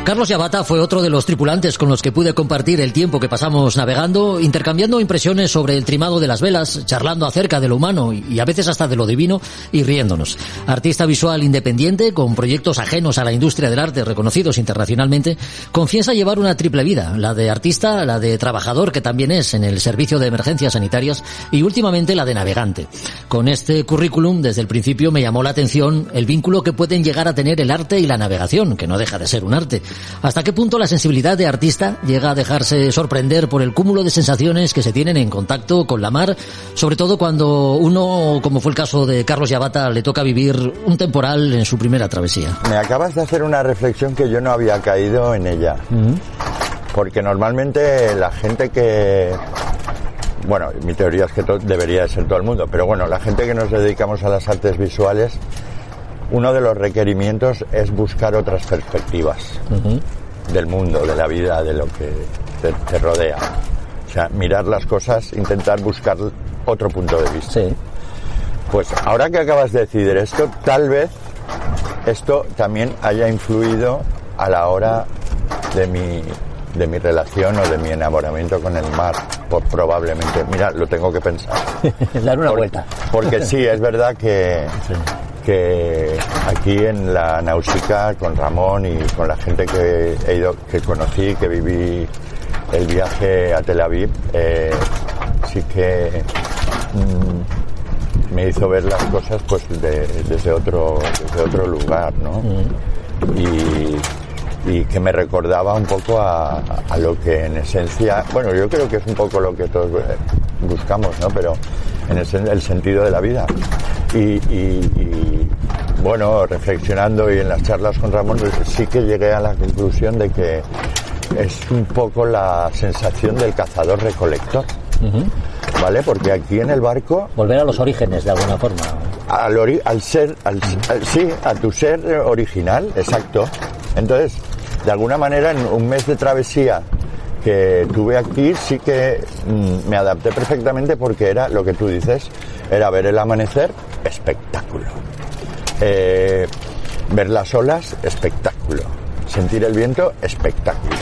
Carlos Yabata fue otro de los tripulantes con los que pude compartir el tiempo que pasamos navegando, intercambiando impresiones sobre el trimado de las velas, charlando acerca de lo humano y a veces hasta de lo divino y riéndonos. Artista visual independiente, con proyectos ajenos a la industria del arte reconocidos internacionalmente, confiesa llevar una triple vida, la de artista, la de trabajador, que también es en el servicio de emergencias sanitarias, y últimamente la de navegante. Con este currículum, desde el principio me llamó la atención el vínculo que pueden llegar a tener el arte y la navegación, que no deja de ser un arte. ¿Hasta qué punto la sensibilidad de artista llega a dejarse sorprender por el cúmulo de sensaciones que se tienen en contacto con la mar, sobre todo cuando uno, como fue el caso de Carlos Yabata, le toca vivir un temporal en su primera travesía? Me acabas de hacer una reflexión que yo no había caído en ella. Porque normalmente la gente que... Bueno, mi teoría es que debería de ser todo el mundo, pero bueno, la gente que nos dedicamos a las artes visuales, uno de los requerimientos es buscar otras perspectivas del mundo, de la vida, de lo que te rodea. O sea, mirar las cosas, intentar buscar otro punto de vista. Sí. Pues ahora que acabas de decidir esto, tal vez esto también haya influido a la hora de mi relación o de mi enamoramiento con el mar, probablemente. Mira, lo tengo que pensar. Dar una vuelta. Porque sí, es verdad que aquí en la Náusica, con Ramón y con la gente que conocí, que viví el viaje a Tel Aviv, sí que me hizo ver las cosas pues desde otro lugar, ¿no? Y que me recordaba un poco a lo que en esencia, bueno, yo creo que es un poco lo que todos buscamos, ¿no? Pero en el sentido de la vida. Y bueno, reflexionando y en las charlas con Ramón, pues sí que llegué a la conclusión de que es un poco la sensación del cazador-recolector. ¿Vale? Porque aquí en el barco... Volver a los orígenes, de alguna forma. Sí, a tu ser original, exacto. Entonces, de alguna manera, en un mes de travesía que tuve aquí, sí que me adapté perfectamente, porque era lo que tú dices, era ver el amanecer, espectáculo. Ver las olas, espectáculo. Sentir el viento, espectáculo.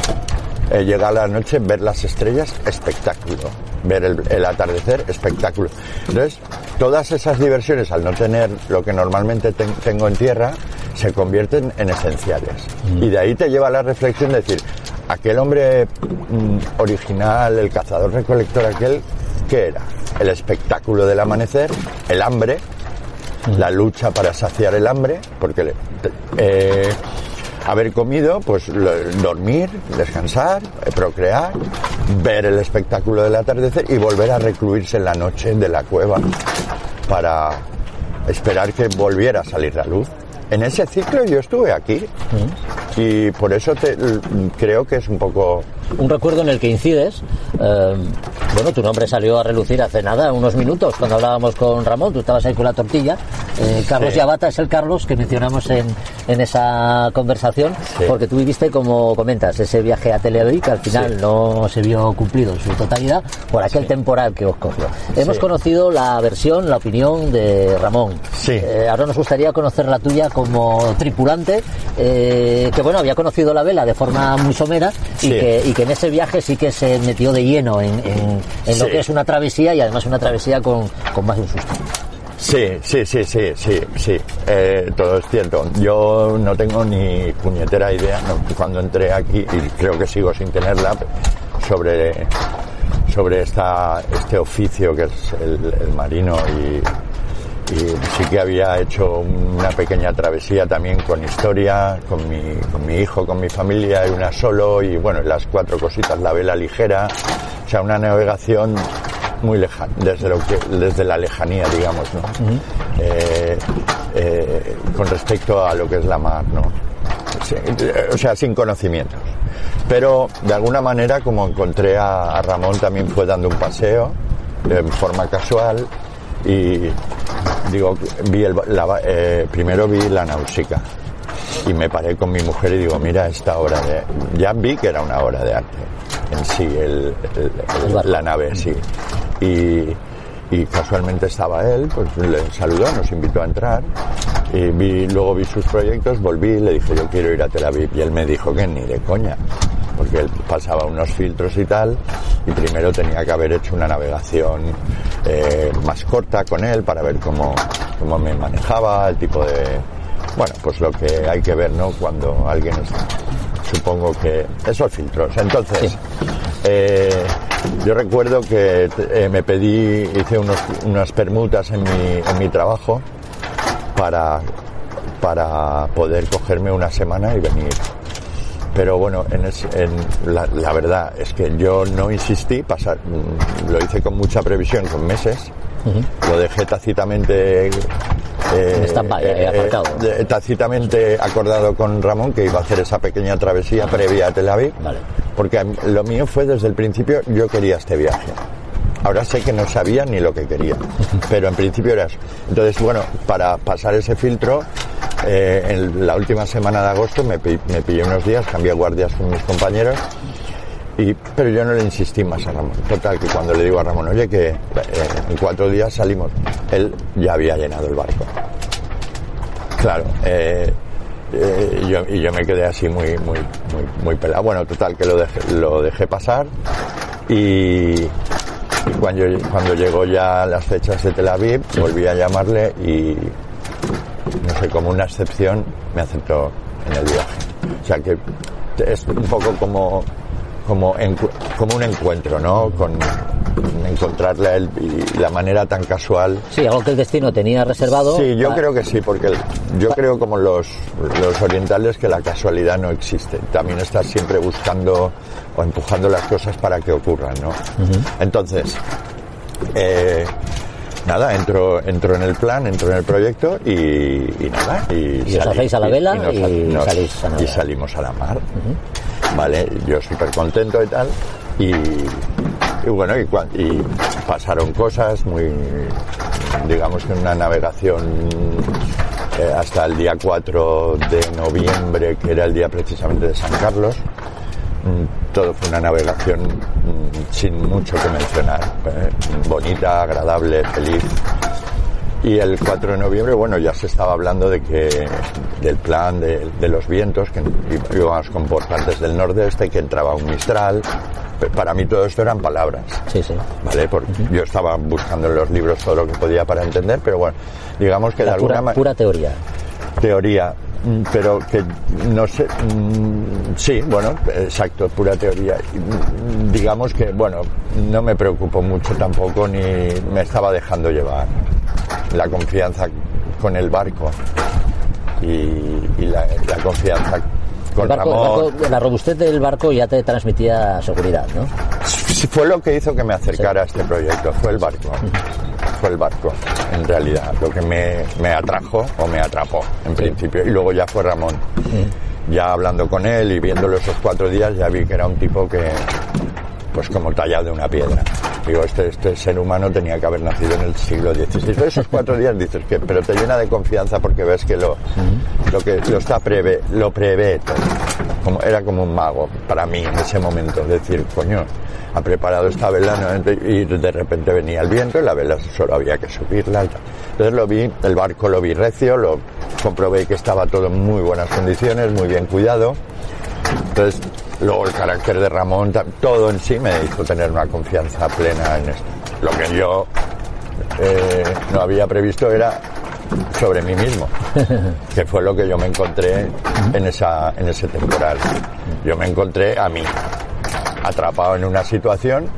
Llegar a la noche, ver las estrellas, espectáculo. Ver el atardecer, espectáculo. Entonces, todas esas diversiones, al no tener lo que normalmente tengo en tierra, se convierten en esenciales. Y de ahí te lleva a la reflexión de decir, aquel hombre original, el cazador-recolector aquel, ¿qué era? El espectáculo del amanecer, el hambre, la lucha para saciar el hambre, porque haber comido, pues dormir, descansar, procrear, ver el espectáculo del atardecer y volver a recluirse en la noche de la cueva para esperar que volviera a salir la luz. En ese ciclo yo estuve aquí y por eso creo que es un poco... Un recuerdo en el que incides. Bueno, tu nombre salió a relucir hace nada, unos minutos, cuando hablábamos con Ramón. Tú estabas ahí con la tortilla. Carlos Yabata es el Carlos que mencionamos en esa conversación, porque tú viviste, como comentas, ese viaje a Tel Aviv que al final no se vio cumplido en su totalidad por aquel temporal que os cogió. Hemos conocido la versión, la opinión de Ramón. Ahora nos gustaría conocer la tuya como tripulante, que bueno, había conocido la vela de forma muy somera y que en ese viaje sí que se metió de lleno en lo que es una travesía, y además una travesía con más de un susto. Sí, todo es cierto. Yo no tengo ni puñetera idea, cuando entré aquí, y creo que sigo sin tenerla, sobre este oficio que es el marino, y sí que había hecho una pequeña travesía también con historia, con mi hijo, con mi familia, y una solo, y bueno, las 4 cositas, la vela ligera, o sea, una navegación muy lejana, desde la lejanía, digamos, ¿no? Con respecto a lo que es la mar, ¿no? O sea, sin conocimientos. Pero de alguna manera, como encontré a Ramón, también fue dando un paseo de forma casual, y digo, primero vi la Náusica y me paré con mi mujer y digo, mira esta obra ya vi que era una obra de arte en sí, la nave, sí, y casualmente estaba él, pues le saludó, nos invitó a entrar, y luego vi sus proyectos, volví y le dije, yo quiero ir a Tel Aviv, y él me dijo que ni de coña, porque él pasaba unos filtros y tal, y primero tenía que haber hecho una navegación más corta con él para ver cómo me manejaba, el tipo de... Bueno, pues lo que hay que ver, ¿no? Cuando alguien supongo que... Esos filtros. Entonces, yo recuerdo que hice unas permutas en mi trabajo para poder cogerme una semana y venir. Pero bueno, la verdad es que yo no insistí, lo hice con mucha previsión, con meses, lo dejé tácitamente tácitamente acordado con Ramón que iba a hacer esa pequeña travesía previa a Tel Aviv, porque lo mío fue desde el principio, yo quería este viaje. Ahora sé que no sabía ni lo que quería, pero en principio era eso. Entonces, bueno, para pasar ese filtro, en la última semana de agosto me pillé unos días, cambié guardias con mis compañeros, pero yo no le insistí más a Ramón. Total, que cuando le digo a Ramón, oye, que en 4 días salimos, él ya había llenado el barco. Claro, yo me quedé así muy pelado. Bueno, total, que lo dejé pasar, y cuando llegó ya las fechas de Tel Aviv, volví a llamarle y, no sé, como una excepción, me aceptó en el viaje. O sea que es un poco como un encuentro, ¿no? Con encontrarle a él y la manera tan casual. Sí, algo que el destino tenía reservado. Sí, yo creo que sí, porque yo creo, como los orientales, que la casualidad no existe. También estás siempre buscando o empujando las cosas para que ocurran, ¿no? Entonces, nada, entro en el plan, entro en el proyecto y nada. Y os hacéis a la vela y salimos a la mar. Vale, yo súper contento y tal, y bueno, y pasaron cosas muy, digamos que una navegación hasta el día 4 de noviembre, que era el día precisamente de San Carlos. Todo fue una navegación sin mucho que mencionar, bonita, agradable, feliz. Y el 4 de noviembre, bueno, ya se estaba hablando del plan de los vientos, que íbamos con portantes del nordeste, que entraba un mistral. Para mí todo esto eran palabras. Sí, sí. ¿Vale? Porque yo estaba buscando en los libros todo lo que podía para entender, pero bueno, digamos que de alguna manera... Pura teoría. Teoría. pero que no sé, sí, bueno, exacto, pura teoría. Digamos que, bueno, no me preocupo mucho tampoco, ni me estaba dejando llevar la confianza con el barco y la confianza con Ramón. La robustez del barco ya te transmitía seguridad, ¿no? Fue lo que hizo que me acercara a este proyecto, fue el barco. Fue el barco, en realidad, lo que me atrajo o me atrapó, en principio. Y luego ya fue Ramón. Ya hablando con él y viéndolo esos 4 días, ya vi que era un tipo que, pues como tallado de una piedra. Digo, este ser humano tenía que haber nacido en el siglo XVI. Pero esos 4 días dices que, pero te llena de confianza porque ves que lo prevé todo. Era como un mago para mí en ese momento. Decir, coño, ha preparado esta vela, ¿no? Y de repente venía el viento y la vela solo había que subirla. Entonces lo vi, el barco lo vi recio, lo comprobé que estaba todo en muy buenas condiciones, muy bien cuidado. Entonces, luego el carácter de Ramón, todo en sí me hizo tener una confianza plena en esto. Lo que yo no había previsto era sobre mí mismo, que fue lo que yo me encontré en ese temporal. Yo me encontré a mí, atrapado en una situación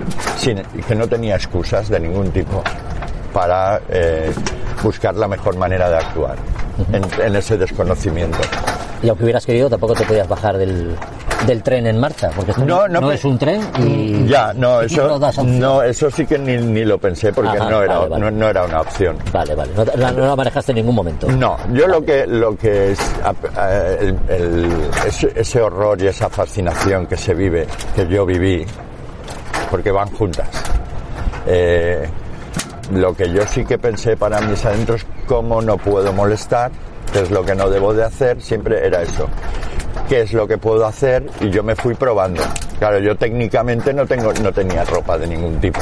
que no tenía excusas de ningún tipo para buscar la mejor manera de actuar en ese desconocimiento. Y aunque hubieras querido, tampoco te podías bajar del tren en marcha, porque esto no es un tren y... Ya, no, eso sí que ni lo pensé, porque no era una opción. Vale, no la manejaste en ningún momento. No, yo lo que es ese horror y esa fascinación que se vive, que yo viví, porque van juntas. Lo que yo sí que pensé para mis adentros, cómo no puedo molestar, qué es lo que no debo de hacer, siempre era eso. ¿Qué es lo que puedo hacer? Y yo me fui probando. Claro, yo técnicamente no tenía ropa de ningún tipo.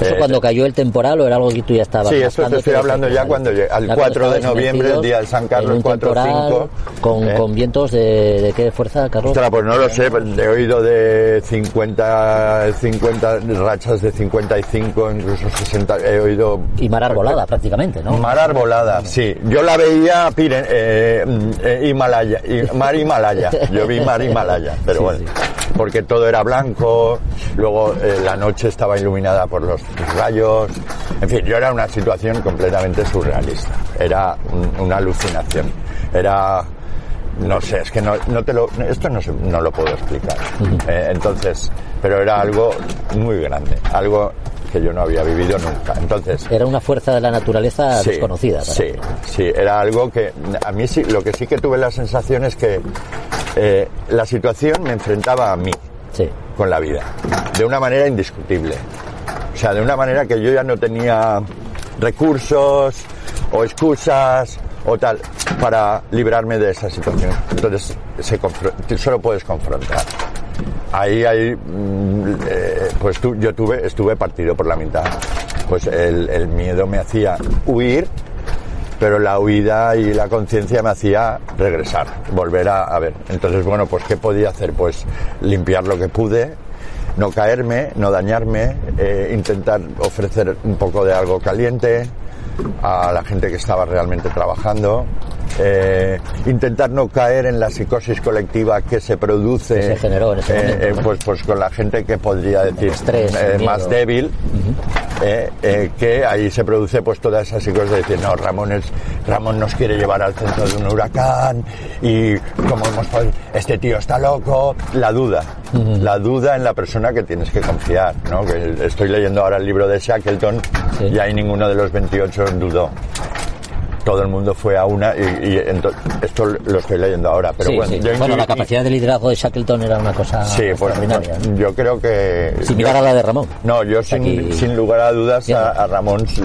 ¿Eso cuando cayó el temporal o era algo que tú ya estabas? Sí, eso te estoy hablando ya cuando llegué, al 4 de noviembre, el día del San Carlos, 4 o 5. ¿Con vientos de qué fuerza, Carlos? Ostras, pues no lo sé, he oído de 50 rachas de 55, incluso 60, he oído... Y mar arbolada prácticamente, ¿no? Mar arbolada, sí. Yo la veía Himalaya, mar Himalaya. Yo vi mar Himalaya, pero bueno. Porque todo era blanco, luego la noche estaba iluminada por los rayos, en fin, yo era una situación completamente surrealista, era una alucinación, era, no sé, es que esto no lo puedo explicar, entonces, pero era algo muy grande, algo que yo no había vivido nunca, entonces... Era una fuerza de la naturaleza desconocida. Sí, era algo que, a mí sí, lo que sí que tuve la sensación es que la situación me enfrentaba a mí, con la vida, de una manera indiscutible. O sea, de una manera que yo ya no tenía recursos o excusas o tal para librarme de esa situación. Entonces, solo puedes confrontar. Ahí hay, pues yo estuve partido por la mitad. Pues el miedo me hacía huir, pero la huida y la conciencia me hacía regresar, volver a ver. Entonces, bueno, pues ¿qué podía hacer? Pues limpiar lo que pude, no caerme, no dañarme, intentar ofrecer un poco de algo caliente a la gente que estaba realmente trabajando, intentar no caer en la psicosis colectiva que se produce, que se generó en ese momento, pues con la gente que podría decir estrés, más débil, que ahí se produce pues toda esa psicosis de decir, no, Ramón nos quiere llevar al centro de un huracán y como este tío está loco, la duda en la persona que tienes que confiar, ¿no? Que estoy leyendo ahora el libro de Shackleton y ahí ninguno de los 28 dudó. Todo el mundo fue a una y esto lo estoy leyendo ahora, pero bueno, la capacidad de liderazgo de Shackleton era una cosa extraordinaria, ¿no? Yo creo que similar a la de Ramón. No, yo sin lugar a dudas a Ramón sí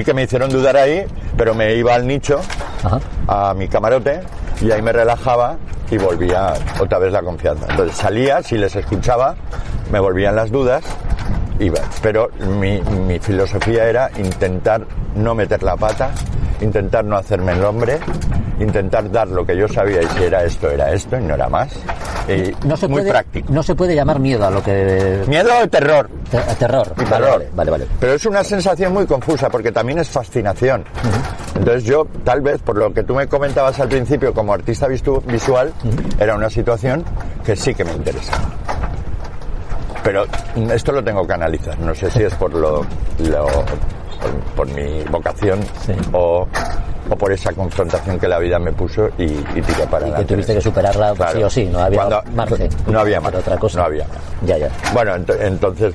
que me hicieron dudar ahí, pero me iba al nicho, a mi camarote, y ahí me relajaba y volvía otra vez la confianza. Entonces salía, si les escuchaba, me volvían las dudas, pero mi filosofía era intentar no meter la pata, intentar no hacerme el hombre, intentar dar lo que yo sabía, y si era esto y no era más. Y muy práctico. No se puede llamar miedo a lo que... ¿Miedo o terror? Terror. Terror. Vale. Pero es una sensación muy confusa, porque también es fascinación. Entonces yo, tal vez, por lo que tú me comentabas al principio, como artista visual, era una situación que sí que me interesa. Pero esto lo tengo que analizar. No sé si es por por mi vocación, sí, o por esa confrontación que la vida me puso y tiré para adelante. Y que tuviste que superarla, claro, sí o sí, no había margen. No había margen. Otra cosa. No había. Ya. Bueno, entonces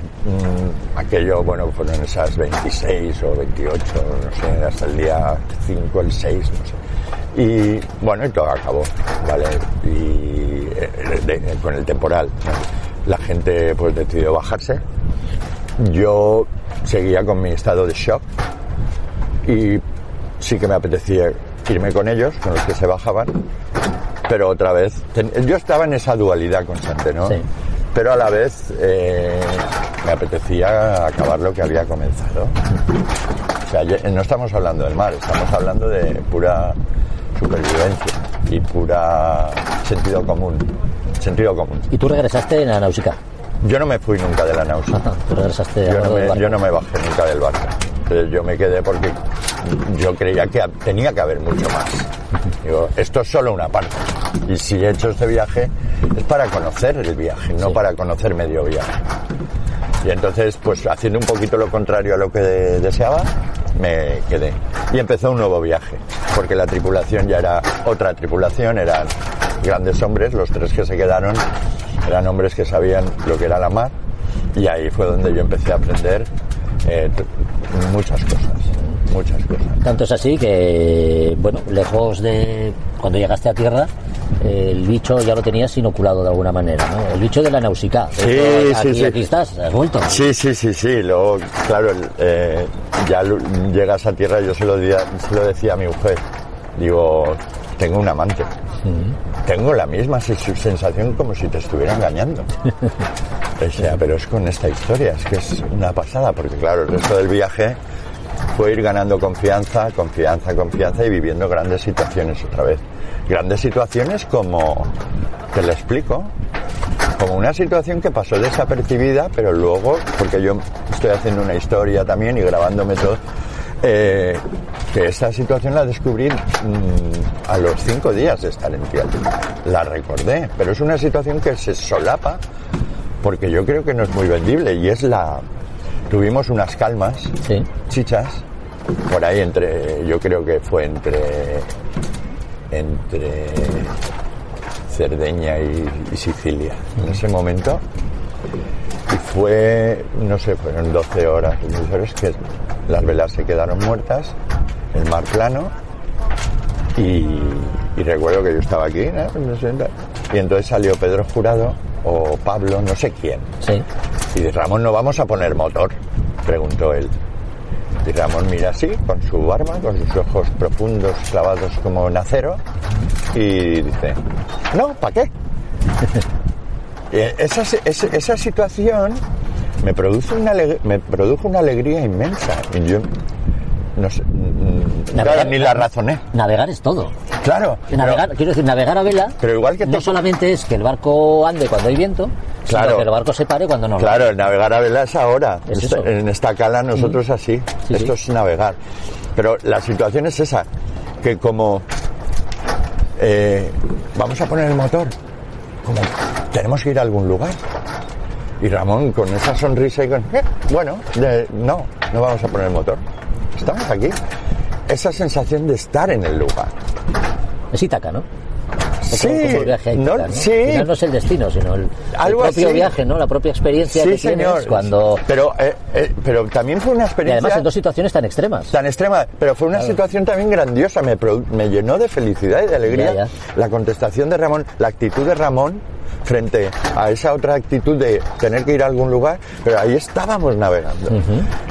aquello, bueno, fueron esas 26 o 28, no sé, hasta el día 5, el 6, no sé. Y bueno, y todo acabó, ¿vale? Y con el temporal, ¿no? La gente pues decidió bajarse. Yo seguía con mi estado de shock y sí que me apetecía irme con ellos, con los que se bajaban, pero otra vez yo estaba en esa dualidad constante, ¿no? Sí. Pero a la vez me apetecía acabar lo que había comenzado. O sea, no estamos hablando del mar, estamos hablando de pura supervivencia y pura sentido común. ¿Y tú regresaste en la Nausicaa? Yo no me fui nunca de la Nausicaa. Tú regresaste yo no me bajé nunca del barco. Entonces yo me quedé porque yo creía que tenía que haber mucho más. Digo, esto es solo una parte. Y si he hecho este viaje es para conocer el viaje, no para conocer medio viaje. Y entonces, pues haciendo un poquito lo contrario a lo que deseaba, me quedé. Y empezó un nuevo viaje, porque la tripulación ya era otra tripulación, eran grandes hombres, los 3 que se quedaron eran hombres que sabían lo que era la mar, y ahí fue donde yo empecé a aprender muchas cosas. Tanto es así que, bueno, lejos de... Cuando llegaste a tierra, el bicho ya lo tenías inoculado de alguna manera, ¿no? El bicho de la Nausicaa. Sí. Aquí estás, has vuelto. Sí. Luego, claro, ya llegas a tierra, yo se lo decía a mi mujer. Digo, tengo un amante. Tengo la misma sensación como si te estuviera engañando. O sea, pero es con esta historia, es que es una pasada, porque claro, el resto del viaje fue ir ganando confianza y viviendo grandes situaciones otra vez. Grandes situaciones como, te lo explico, como una situación que pasó desapercibida, pero luego, porque yo estoy haciendo una historia también y grabándome todo, que esta situación la descubrí a los 5 días de estar en tierra. La recordé, pero es una situación que se solapa porque yo creo que no es muy vendible y es tuvimos unas calmas, sí, chichas, por ahí yo creo que fue entre Cerdeña y Sicilia en ese momento, y fue, no sé, fueron 12 horas que las velas se quedaron muertas, el mar plano, y recuerdo que yo estaba aquí, ¿no? Y entonces salió Pedro Jurado o Pablo, no sé quién, sí, y dice, Ramón, ¿no vamos a poner motor?, preguntó él. Y Ramón mira así, con su barba, con sus ojos profundos clavados como en acero, y dice, no, ¿para qué? Esa situación me produjo una alegría inmensa. Y yo no sé, claro, ni la razoné. Navegar es todo. Claro. Quiero decir, navegar a vela, pero igual que no solamente es que el barco ande cuando hay viento, claro, sino que el barco se pare cuando no. Claro, el navegar a vela es ahora. Es en esta cala nosotros así. Sí, esto es navegar. Pero la situación es esa, que como vamos a poner el motor, como tenemos que ir a algún lugar. Y Ramón con esa sonrisa y con no vamos a poner el motor. Estamos aquí. Esa sensación de estar en el lugar. Es Ítaca, ¿no? Sí, como el viaje a Ítaca, ¿no? Sí. Al final no es el destino, sino el propio así. Viaje, ¿no? La propia experiencia que tienes cuando... Pero también fue una experiencia... Y además en 2 situaciones tan extremas. Pero fue una situación también grandiosa. Me llenó de felicidad y de alegría. Ya. La contestación de Ramón, la actitud de Ramón frente a esa otra actitud de tener que ir a algún lugar, pero ahí estábamos navegando.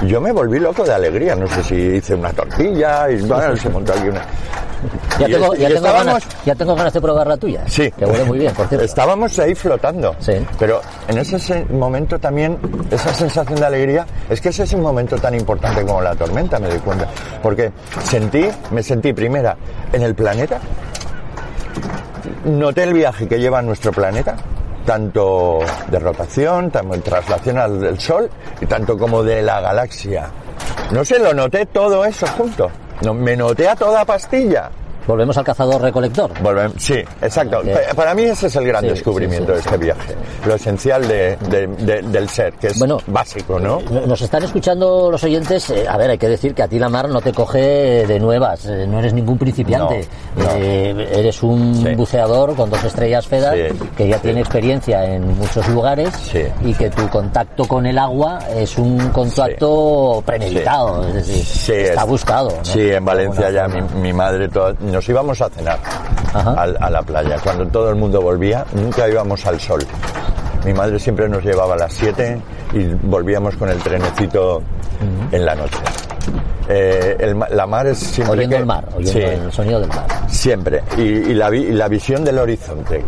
Yo me volví loco de alegría, no sé si hice una tortilla y bueno, se montó aquí una... Ya tengo ganas de probar la tuya. Sí. Que huele muy bien, por cierto. Estábamos ahí flotando. Sí. Pero en ese momento también, esa sensación de alegría, es que ese es un momento tan importante como la tormenta, me doy cuenta. Porque me sentí primera en el planeta, noté el viaje que lleva nuestro planeta, tanto de rotación, tanto en traslación al Sol, y tanto como de la galaxia. No sé, lo noté todo eso junto. me noté a toda pastilla. Volvemos al cazador-recolector. Sí, exacto. Para mí ese es el gran descubrimiento de este viaje. Lo esencial del ser, que es básico, ¿no? Nos están escuchando los oyentes. A ver, hay que decir que a ti la mar no te coge de nuevas. No eres ningún principiante. No. Eres un buceador con 2 estrellas FEDAR que ya tiene experiencia en muchos lugares y que tu contacto con el agua es un contacto premeditado. Es decir, está buscado, ¿no? Sí, en Valencia ya mi madre... Nos íbamos a cenar a la playa. Cuando todo el mundo volvía, nunca íbamos al sol. Mi madre siempre nos llevaba a las 7 y volvíamos con el trenecito en la noche. La mar es siempre... Oyendo el mar, el sonido del mar. Siempre. Y la visión del horizonte.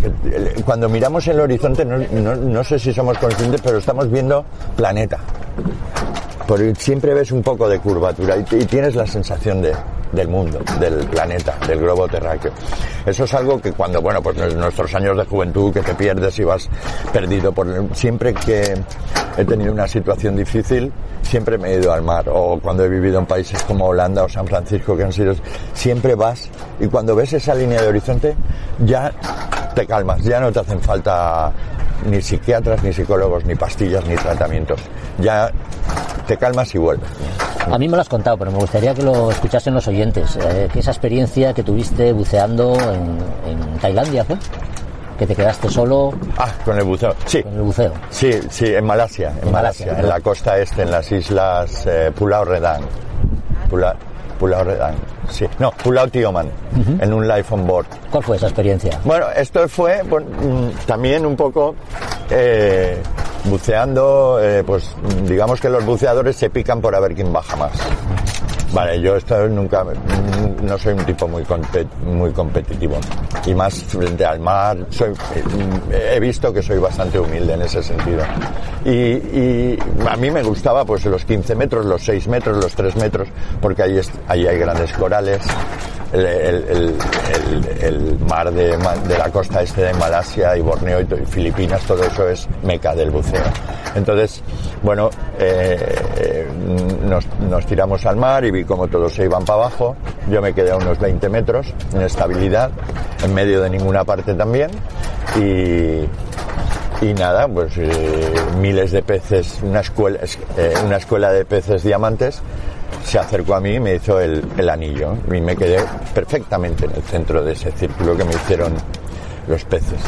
Cuando miramos el horizonte, no sé si somos conscientes, pero estamos viendo planeta. Porque siempre ves un poco de curvatura y tienes la sensación del mundo, del planeta, del globo terráqueo. Eso es algo que cuando, pues en nuestros años de juventud, que te pierdes y vas perdido, siempre que he tenido una situación difícil, siempre me he ido al mar, o cuando he vivido en países como Holanda o San Francisco, que han sido, siempre vas, y cuando ves esa línea de horizonte, ya te calmas, ya no te hacen falta ni psiquiatras, ni psicólogos, ni pastillas, ni tratamientos. Ya te calmas y vuelves. A mí me lo has contado, pero me gustaría que lo escuchasen los oyentes. Que esa experiencia que tuviste buceando en Tailandia, ¿fue? Que te quedaste solo. Con el buceo. Sí. Con el buceo. Sí, en Malasia. En Malasia, en la costa este, en las islas Pulau Redang. Pulau Redang. Sí, no, Pulau Tioman, en un life on board. ¿Cuál fue esa experiencia? Bueno, esto fue también un poco buceando, pues digamos que los buceadores se pican por a ver quién baja más. Vale, yo no soy un tipo muy competitivo, y más frente al mar he visto que soy bastante humilde en ese sentido, y a mí me gustaba pues los 15 metros, los 6 metros, los 3 metros, porque ahí hay grandes corales. El mar de la costa este de Malasia y Borneo y Filipinas, todo eso es meca del buceo. Entonces, nos tiramos al mar y vi cómo todos se iban para abajo. Yo me quedé a unos 20 metros en estabilidad, en medio de ninguna parte también, y nada, pues miles de peces, una escuela de peces diamantes se acercó a mí y me hizo el anillo, y me quedé perfectamente en el centro de ese círculo que me hicieron los peces,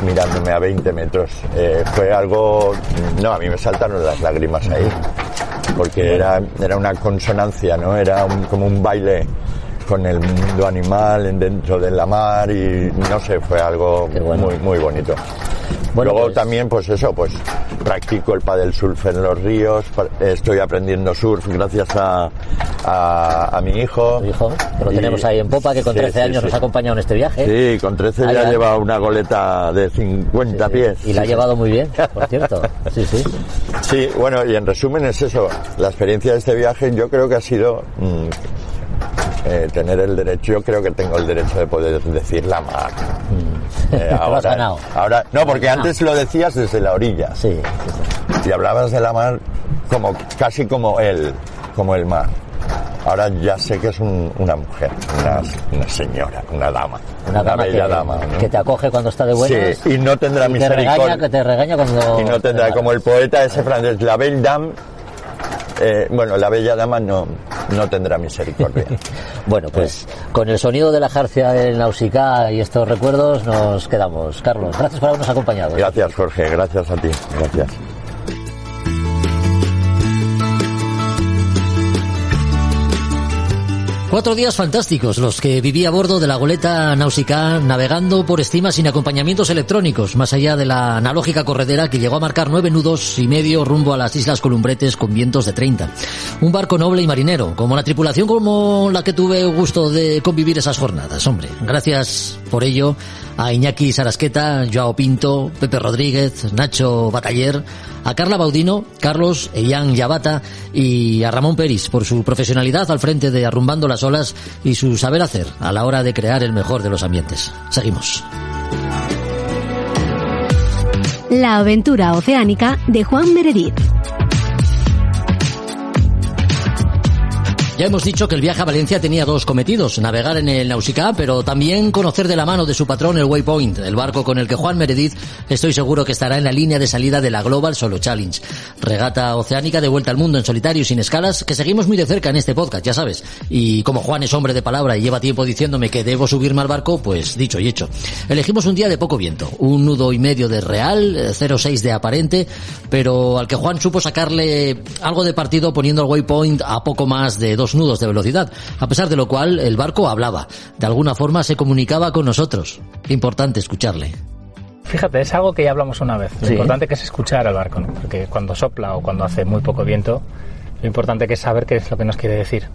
mirándome a 20 metros. Fue algo... No, a mí me saltaron las lágrimas ahí, porque era una consonancia, ¿no? Era como un baile con el mundo animal dentro de la mar, y no sé, fue algo muy, muy bonito. Luego también, pues practico el paddle surf en los ríos, estoy aprendiendo surf gracias a mi hijo. ¿Tu hijo? Que lo tenemos ahí en popa, que con 13 años nos ha acompañado en este viaje. Sí, con 13 ya lleva una goleta de 50 pies. Y la ha llevado muy bien, por cierto. Sí. Sí, bueno, y en resumen es eso. La experiencia de este viaje yo creo que ha sido... tener el derecho, yo creo que tengo el derecho de poder decir la mar. Ahora, lo has ganado. Ahora, no, porque antes lo decías desde la orilla. Sí. Y hablabas de la mar casi como el mar. Ahora ya sé que es una mujer, una señora, una dama. Una bella dama, ¿no? Que te acoge cuando está de buenas. Sí, y no tendrá misericordia. Que te regaña cuando... Y no tendrá, como el poeta ese francés, la belle dame. La bella dama no tendrá misericordia. Bueno, pues con el sonido de la jarcia del Nausicaa y estos recuerdos nos quedamos. Carlos, gracias por habernos acompañado. Gracias, Jorge, gracias a ti. Gracias. Cuatro días fantásticos los que viví a bordo de la goleta Nausicaa, navegando por estima sin acompañamientos electrónicos, más allá de la analógica corredera que llegó a marcar 9 nudos y medio rumbo a las Islas Columbretes con vientos de 30. Un barco noble y marinero, como la tripulación como la que tuve gusto de convivir esas jornadas, hombre. Gracias por ello a Iñaki Sarasqueta, Joao Pinto, Pepe Rodríguez, Nacho Bataller, a Carla Baudino, Carlos Eyán Yabata y a Ramón Peris por su profesionalidad al frente de Arrumbando las Olas y su saber hacer a la hora de crear el mejor de los ambientes. Seguimos. La aventura oceánica de Juan Meredith. Ya hemos dicho que el viaje a Valencia tenía dos cometidos, navegar en el Nausicaa, pero también conocer de la mano de su patrón el Waypoint, el barco con el que Juan Meredith estoy seguro que estará en la línea de salida de la Global Solo Challenge. Regata oceánica de vuelta al mundo en solitario y sin escalas, que seguimos muy de cerca en este podcast, ya sabes. Y como Juan es hombre de palabra y lleva tiempo diciéndome que debo subirme al barco, pues dicho y hecho. Elegimos un día de poco viento, 1,5 nudos de real, 0,6 de aparente, pero al que Juan supo sacarle algo de partido poniendo el Waypoint a poco más de 2 nudos de velocidad, a pesar de lo cual el barco hablaba, de alguna forma se comunicaba con nosotros. Importante escucharle. Fíjate, es algo que ya hablamos una vez. Lo Sí. importante que es escuchar al barco, ¿no? Porque cuando sopla o cuando hace muy poco viento, lo importante que es saber qué es lo que nos quiere decir.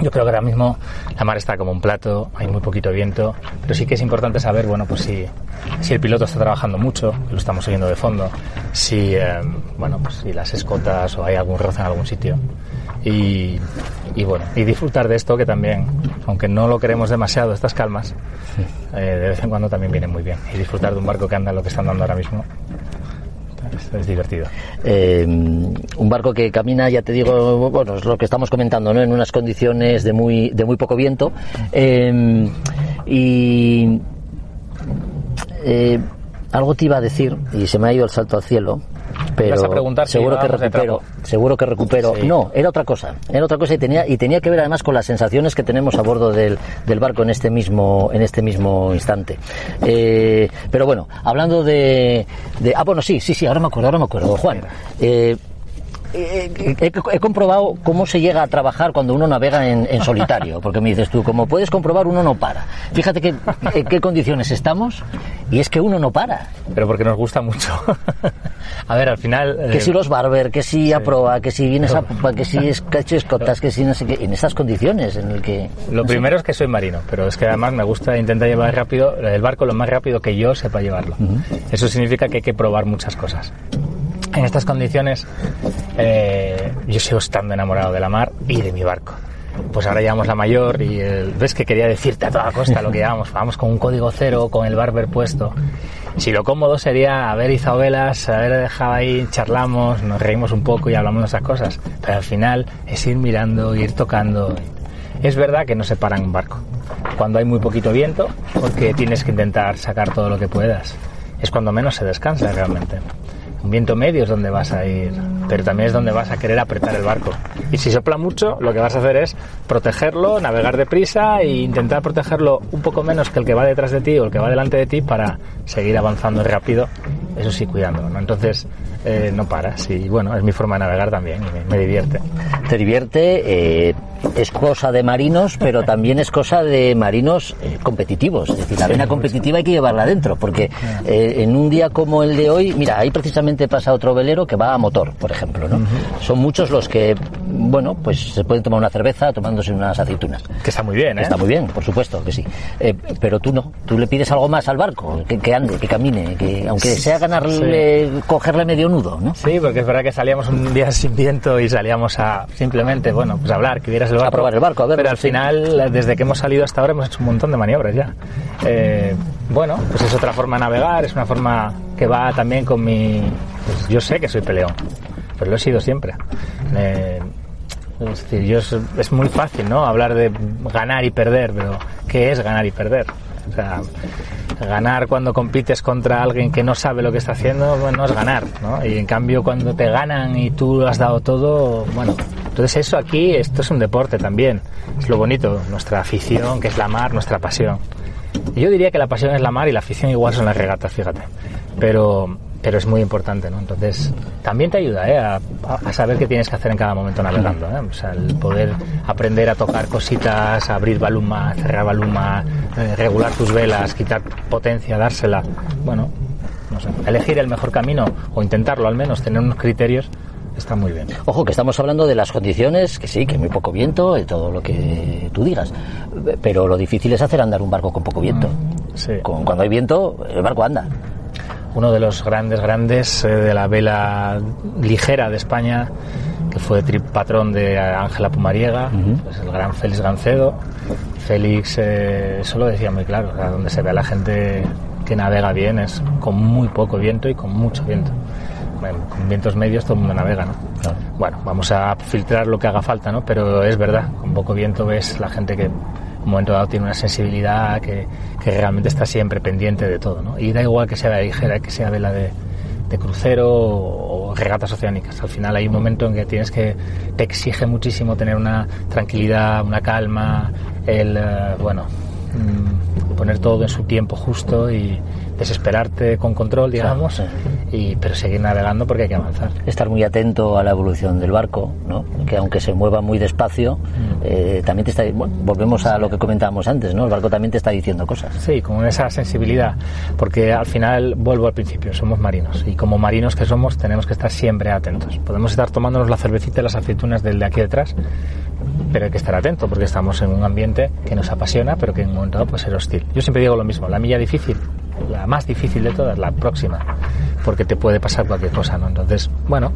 Yo creo que ahora mismo la mar está como un plato, hay muy poquito viento, pero sí que es importante saber, bueno, pues si el piloto está trabajando mucho, lo estamos oyendo de fondo, si las escotas o hay algún roce en algún sitio. Y disfrutar de esto, que también, aunque no lo queremos demasiado, estas calmas, de vez en cuando también vienen muy bien. Y disfrutar de un barco que anda lo que está andando ahora mismo es divertido. Un barco que camina, ya te digo, bueno, es lo que estamos comentando, ¿no? En unas condiciones de muy poco viento. Algo te iba a decir y se me ha ido el salto al cielo, pero ¿Vas a preguntar si seguro que llevábamos de recupero. Sí. No, era otra cosa y tenía que ver además con las sensaciones que tenemos a bordo del barco en este mismo instante. Pero bueno, hablando sí, ahora me acuerdo, Juan. He comprobado cómo se llega a trabajar cuando uno navega en solitario, porque me dices tú, como puedes comprobar, uno no para. Fíjate en qué condiciones estamos, y es que uno no para. Pero porque nos gusta mucho. A ver, al final... Que si los barber, que si a proa, que si vienes a popa, que si escotas, que si no sé qué, en estas condiciones en el que... Lo primero es que soy marino, pero es que además me gusta intentar llevar rápido el barco lo más rápido que yo sepa llevarlo. Eso significa que hay que probar muchas cosas. En estas condiciones yo sigo estando enamorado de la mar y de mi barco. Pues ahora llevamos la mayor y ves que quería decirte a toda costa lo que llevamos. Vamos con un código 0, con el barber puesto. Si lo cómodo sería haber izado velas, haber dejado ahí, charlamos, nos reímos un poco y hablamos de esas cosas. Pero al final es ir mirando, ir tocando. Es verdad que no se para en un barco cuando hay muy poquito viento, porque tienes que intentar sacar todo lo que puedas. Es cuando menos se descansa realmente. Un viento medio es donde vas a ir, pero también es donde vas a querer apretar el barco. Y si sopla mucho, lo que vas a hacer es protegerlo, navegar deprisa e intentar protegerlo un poco menos que el que va detrás de ti o el que va delante de ti para seguir avanzando rápido, eso sí, cuidándolo, ¿no? Entonces, no paras. Y bueno, es mi forma de navegar también y me divierte. Te divierte, es cosa de marinos, pero también es cosa de marinos competitivos. Es decir, la vena competitiva hay que llevarla adentro, porque en un día como el de hoy, mira, ahí precisamente pasa otro velero que va a motor, por ejemplo, ¿no? Son muchos los que, bueno, pues se pueden tomar una cerveza tomándose unas aceitunas. Que está muy bien, ¿eh? Está muy bien, por supuesto que sí. Pero tú no, tú le pides algo más al barco, que ande, que camine, que aunque sea ganarle, cogerle medio nudo, ¿no? Sí, porque es verdad que salíamos un día sin viento y salíamos a simplemente, bueno, pues a hablar, que vieras el barco. A probar el barco, a ver. Pero al final, desde que hemos salido hasta ahora, hemos hecho un montón de maniobras ya. Bueno, pues es otra forma de navegar, es una forma que va también con mi... Pues yo sé que soy peleón, pero lo he sido siempre. Es decir, es muy fácil, ¿no? Hablar de ganar y perder, pero ¿qué es ganar y perder? O sea, ganar cuando compites contra alguien que no sabe lo que está haciendo, bueno, no es ganar, ¿no? Y en cambio cuando te ganan y tú lo has dado todo, bueno, entonces eso aquí, esto es un deporte también, es lo bonito, nuestra afición, que es la mar, nuestra pasión. Y yo diría que la pasión es la mar y la afición igual son las regatas, fíjate, pero es muy importante, ¿no? Entonces también te ayuda a saber qué tienes que hacer en cada momento navegando, ¿eh? O sea, el poder aprender a tocar cositas, abrir baluma, cerrar baluma, regular tus velas, quitar potencia, dársela, bueno, no sé, elegir el mejor camino o intentarlo al menos, tener unos criterios, está muy bien. Ojo, que estamos hablando de las condiciones, que sí, que hay muy poco viento y todo lo que tú digas, pero lo difícil es hacer andar un barco con poco viento. Sí. Cuando hay viento, el barco anda. Uno de los grandes de la vela ligera de España, que fue patrón de Ángela Pumariega, pues el gran Félix Gancedo. Félix, eso lo decía muy claro, o sea, donde se ve a la gente que navega bien es con muy poco viento y con mucho viento. Bueno, con vientos medios todo el mundo navega, ¿no? Claro. bueno, vamos a filtrar lo que haga falta, ¿no? Pero es verdad, con poco viento ves la gente que en un momento dado tiene una sensibilidad que realmente está siempre pendiente de todo, ¿no? Y da igual que sea vela ligera, que sea vela de crucero o regatas oceánicas. Al final hay un momento en que te exige muchísimo tener una tranquilidad, una calma, poner todo en su tiempo justo y desesperarte con control, digamos, pero seguir navegando porque hay que avanzar. Estar muy atento a la evolución del barco, ¿no? Que aunque se mueva muy despacio, también te está... Bueno, volvemos a lo que comentábamos antes, ¿no? El barco también te está diciendo cosas. Sí, con esa sensibilidad, porque al final, vuelvo al principio, somos marinos, y como marinos que somos tenemos que estar siempre atentos. Podemos estar tomándonos la cervecita y las aceitunas del de aquí detrás, pero hay que estar atento porque estamos en un ambiente que nos apasiona, pero que en un momento dado puede ser hostil. Yo siempre digo lo mismo, la milla difícil, la más difícil de todas, la próxima, porque te puede pasar cualquier cosa, ¿no? Entonces, bueno,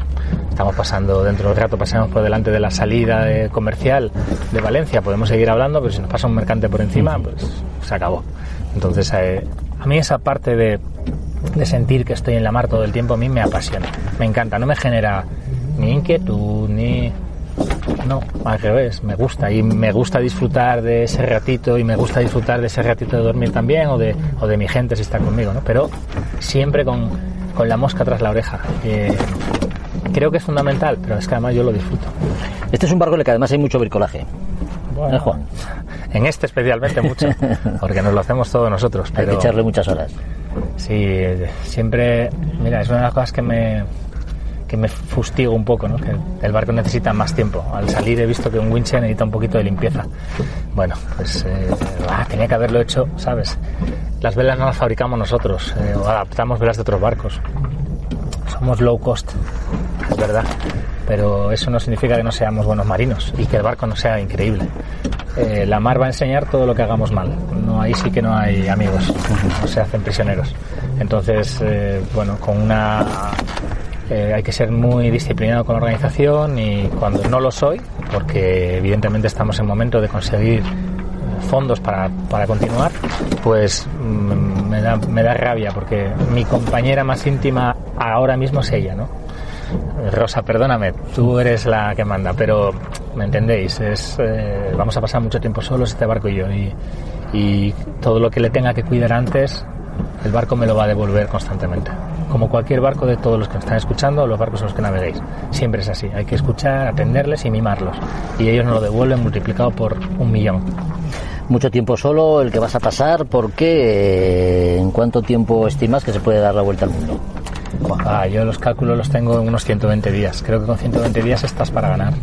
estamos pasando, dentro del rato pasamos por delante de la salida comercial de Valencia, podemos seguir hablando, pero si nos pasa un mercante por encima, pues se acabó. Entonces, a mí esa parte de sentir que estoy en la mar todo el tiempo, a mí me apasiona, me encanta, no me genera ni inquietud, no, al revés, me gusta, y me gusta disfrutar de ese ratito, y me gusta disfrutar de ese ratito de dormir también, o de mi gente si está conmigo, ¿no? Pero siempre con la mosca tras la oreja. Creo que es fundamental, pero es que además yo lo disfruto. Este es un barco en el que además hay mucho bricolaje. Bueno, Juan? En este especialmente mucho, porque nos lo hacemos todos nosotros. Pero hay que echarle muchas horas. Sí, siempre, mira, es una de las cosas que me fustigo un poco, ¿no? Que el barco necesita más tiempo. Al salir he visto que un winch necesita un poquito de limpieza. Bueno, pues tenía que haberlo hecho, ¿sabes? Las velas no las fabricamos nosotros, o adaptamos velas de otros barcos. Somos low cost, es verdad, pero eso no significa que no seamos buenos marinos y que el barco no sea increíble. La mar va a enseñar todo lo que hagamos mal. No, ahí sí que no hay amigos, no se hacen prisioneros. Entonces, hay que ser muy disciplinado con la organización, y cuando no lo soy, porque evidentemente estamos en momento de conseguir fondos para continuar, pues me da rabia, porque mi compañera más íntima ahora mismo es ella, ¿no? Rosa, perdóname, tú eres la que manda, pero me entendéis, vamos a pasar mucho tiempo solos este barco y yo, y todo lo que le tenga que cuidar antes, el barco me lo va a devolver constantemente. Como cualquier barco de todos los que están escuchando, los barcos en los que naveguéis. Siempre es así. Hay que escuchar, atenderles y mimarlos. Y ellos nos lo devuelven multiplicado por 1.000.000. Mucho tiempo solo el que vas a pasar, porque ¿en cuánto tiempo estimas que se puede dar la vuelta al mundo? Yo los cálculos los tengo en unos 120 días. Creo que con 120 días estás para ganar.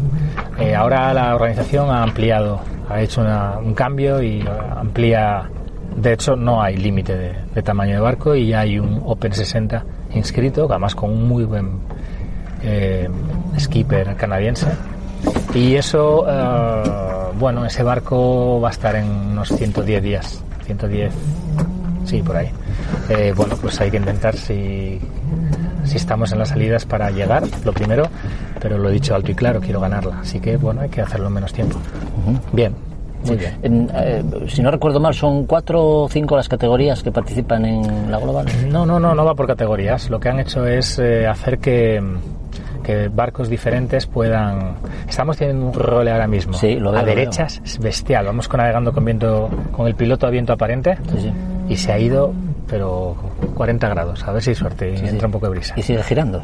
Ahora la organización ha hecho un cambio y amplía. De hecho, no hay límite de tamaño de barco, y ya hay un Open 60 inscrito, además con un muy buen skipper canadiense. Y eso, ese barco va a estar en unos 110 días. 110, sí, por ahí. Pues hay que intentar, si estamos en las salidas, para llegar, lo primero, pero lo he dicho alto y claro, quiero ganarla. Así que, hay que hacerlo en menos tiempo. Bien. Muy bien. Si no recuerdo mal, ¿son 4 o 5 las categorías que participan en la Global? No va por categorías. Lo que han hecho es hacer que barcos diferentes puedan... Estamos teniendo un role ahora mismo. Sí, lo veo, a derechas es bestial. Vamos navegando con el piloto a viento aparente, sí. Y se ha ido, pero 40 grados. A ver si hay suerte y entra un poco de brisa. ¿Y sigue girando?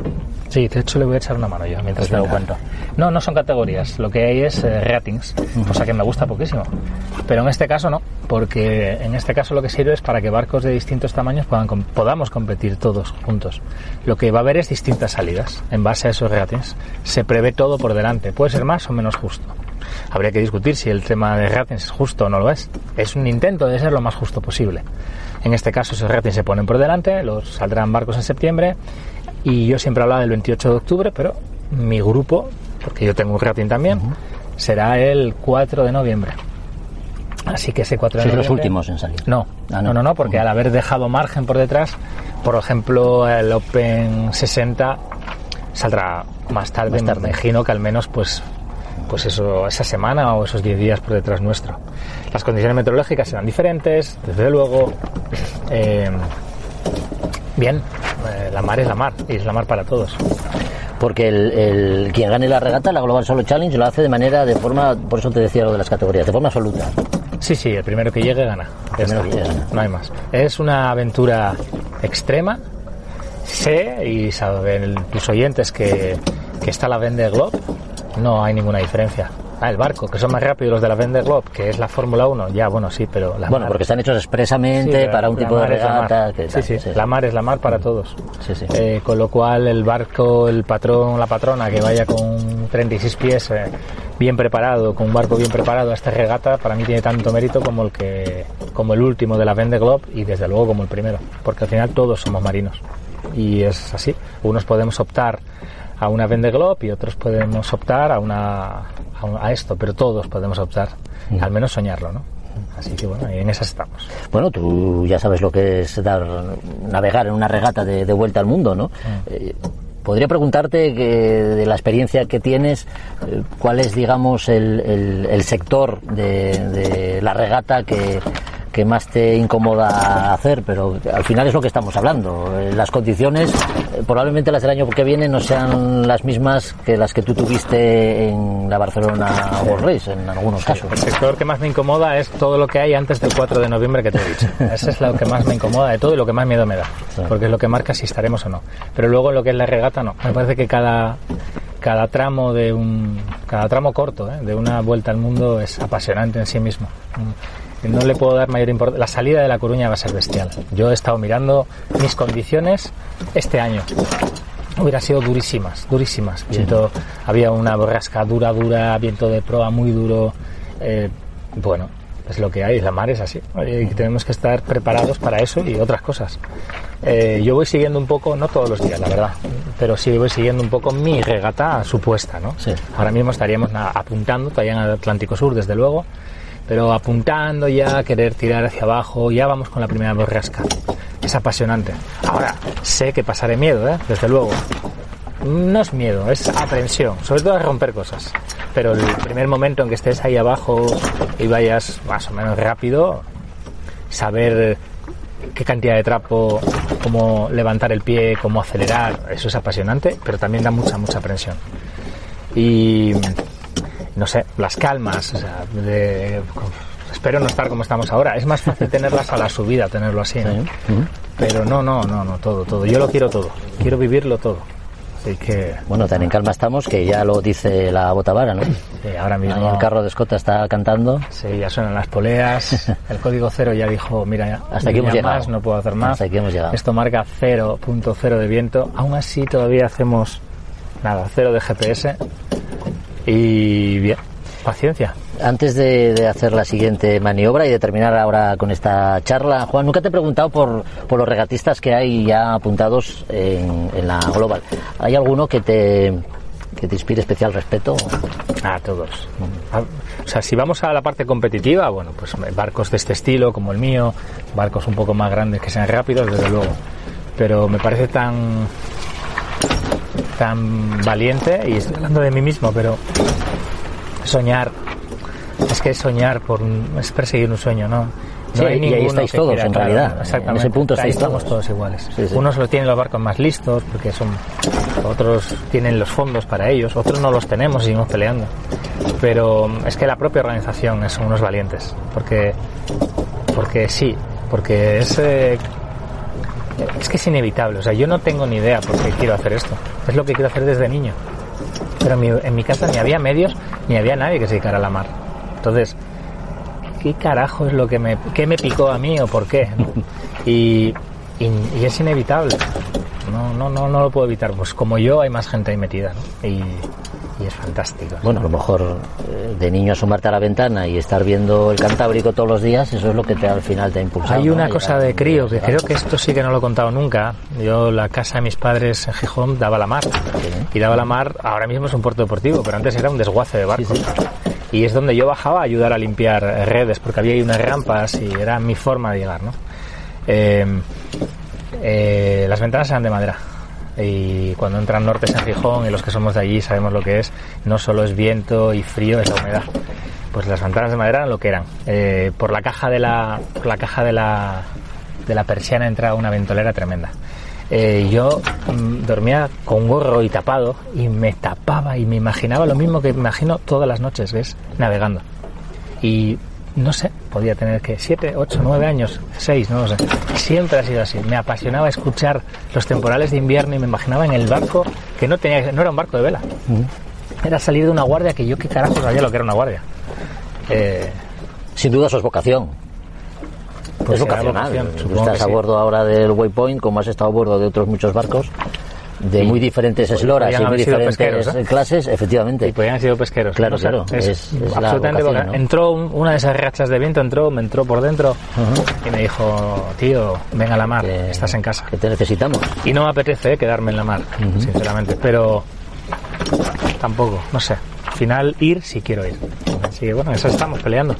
Sí, de hecho le voy a echar una mano yo mientras me doy cuenta. No son categorías, lo que hay es ratings, cosa que me gusta poquísimo. Pero en este caso no, porque en este caso lo que sirve es para que barcos de distintos tamaños podamos competir todos juntos. Lo que va a haber es distintas salidas en base a esos ratings. Se prevé todo por delante, puede ser más o menos justo. Habría que discutir si el tema de ratings es justo o no lo es. Es un intento de ser lo más justo posible. En este caso esos ratings se ponen por delante, saldrán barcos en septiembre, y yo siempre hablaba del 28 de octubre, pero mi grupo, porque yo tengo un rating también, será el 4 de noviembre. Así que ese 4 de noviembre... ¿Sois los últimos en salir? No, porque al haber dejado margen por detrás, por ejemplo, el Open 60 saldrá más tarde. Me imagino que al menos pues eso, esa semana o esos 10 días por detrás nuestro. Las condiciones meteorológicas serán diferentes, desde luego. La mar es la mar, y es la mar para todos. Porque quien gane la regata, la Global Solo Challenge, lo hace de forma, por eso te decía lo de las categorías, de forma absoluta. Sí, el primero que llegue gana. No hay más. Es una aventura extrema. Sé, y saben tus oyentes, que está la Vendée Globe, no hay ninguna diferencia. El barco, que son más rápidos los de la Vendée Globe, que es la Fórmula 1, ya, bueno, sí, pero... porque están hechos expresamente para un tipo de regata... Sí, la mar es la mar para todos. Sí. Con lo cual, el barco, el patrón, la patrona, que vaya con 36 pies bien preparado, con un barco bien preparado a esta regata, para mí tiene tanto mérito como el último de la Vendée Globe, y desde luego como el primero, porque al final todos somos marinos. Y es así, unos podemos optar a una Vendée Globe y otros podemos optar a esto, pero todos podemos optar, al menos soñarlo, ¿no? Así que bueno, en esas estamos. Bueno, tú ya sabes lo que es navegar en una regata de vuelta al mundo, ¿no? Podría preguntarte de la experiencia que tienes, cuál es, digamos, el sector de la regata que más te incomoda hacer, pero al final es lo que estamos hablando. Las condiciones, probablemente las del año que viene no sean las mismas que las que tú tuviste en la Barcelona World Race, en algunos casos. El sector que más me incomoda es todo lo que hay antes del 4 de noviembre que te he dicho. Eso es lo que más me incomoda de todo y lo que más miedo me da, porque es lo que marca si estaremos o no. Pero luego en lo que es la regata, no. Me parece que cada tramo cada tramo corto de una vuelta al mundo es apasionante en sí mismo. No le puedo dar mayor importancia. La salida de La Coruña va a ser bestial. Yo he estado mirando mis condiciones este año. Hubieran sido durísimas. Viento, había una borrasca dura, viento de proa muy duro. Bueno, es lo que hay. La mar es así. Y tenemos que estar preparados para eso y otras cosas. Yo voy siguiendo un poco, no todos los días, la verdad, pero sí voy siguiendo un poco mi regata supuesta, ¿no? Sí. Ahora mismo estaríamos apuntando, todavía en el Atlántico Sur, desde luego, pero apuntando ya a querer tirar hacia abajo. Ya vamos con la primera borrasca. Es apasionante. Ahora, sé que pasaré miedo, desde luego. No es miedo, es aprensión, sobre todo a romper cosas. Pero el primer momento en que estés ahí abajo y vayas más o menos rápido, saber qué cantidad de trapo, cómo levantar el pie, cómo acelerar, eso es apasionante, pero también da mucha aprensión. Y no sé, las calmas, o sea, espero no estar como estamos ahora. Es más fácil tenerlas a la subida, tenerlo así, ¿no? Pero no, todo. Yo lo quiero todo, quiero vivirlo todo. Así que... Bueno, tan en calma estamos que ya lo dice la Botavara, ¿no? Sí, ahora mismo... Ahí el carro de escota está cantando. Sí, ya suenan las poleas. El código cero ya dijo, mira, ya, hasta aquí hemos llegado. Más, no puedo hacer más. Hasta aquí hemos llegado. Esto marca 0.0 de viento. Aún así todavía hacemos, 0 de GPS. Y bien, paciencia. Antes de hacer la siguiente maniobra y de terminar ahora con esta charla, Juan, nunca te he preguntado por los regatistas que hay ya apuntados en la Global. ¿Hay alguno que te inspire especial respeto? A todos. O sea, si vamos a la parte competitiva, bueno, pues barcos de este estilo, como el mío, barcos un poco más grandes que sean rápidos, desde luego. Pero me parece tan valiente, y estoy hablando de mí mismo, pero soñar... Es que soñar es perseguir un sueño, ¿no? Sí, hay y ahí estáis todos, en realidad. Exactamente. En ese punto estáis todos iguales. Sí. Unos lo tienen los barcos más listos, porque otros tienen los fondos para ellos, otros no los tenemos y seguimos peleando. Pero es que la propia organización son unos valientes, porque es que es inevitable. O sea, yo no tengo ni idea por qué quiero hacer esto. Es lo que quiero hacer desde niño. Pero en mi casa ni había medios, ni había nadie que se dedicara a la mar. Entonces, ¿qué carajo es lo que me picó a mí o por qué? Y es inevitable. No lo puedo evitar. Pues como yo hay más gente ahí metida, ¿no? Y es fantástico. Bueno, a lo mejor de niño asomarte a la ventana y estar viendo el Cantábrico todos los días, eso es lo que al final te ha impulsado. Hay una cosa de crío, que creo que esto sí que no lo he contado nunca. Yo, la casa de mis padres en Gijón daba la mar. Y daba la mar, ahora mismo es un puerto deportivo, pero antes era un desguace de barcos. Sí. Y es donde yo bajaba a ayudar a limpiar redes, porque había ahí unas rampas y era mi forma de llegar, ¿no? Las ventanas eran de madera. Y cuando entran nortes en Gijón, y los que somos de allí sabemos lo que es, no solo es viento y frío, es la humedad. Pues las ventanas de madera eran lo que eran. Por la caja de la persiana entraba una ventolera tremenda. yo dormía con gorro y tapado, y me tapaba y me imaginaba lo mismo que me imagino todas las noches, ¿ves? Navegando. Y no sé, podía tener que 7, 8, 9 años, 6, no lo sé. Siempre ha sido así. Me apasionaba escuchar los temporales de invierno y me imaginaba en el barco que no era un barco de vela. Era salir de una guardia que yo qué carajo sabía lo que era una guardia. Sin duda eso es vocación. Pues es vocacional. Estás a bordo ahora del Waypoint, como has estado a bordo de otros muchos barcos, de muy diferentes esloras y muy diferentes pesqueros, clases, efectivamente. Y podrían haber sido pesqueros. Claro, no sé, claro. Es absolutamente vocación, ¿no? Entró una de esas rachas de viento, me entró por dentro y me dijo, tío, ven a la mar, estás en casa. Que te necesitamos. Y no me apetece quedarme en la mar, sinceramente, pero tampoco, no sé. Al final, ir, sí quiero ir. Así que bueno, eso estamos peleando.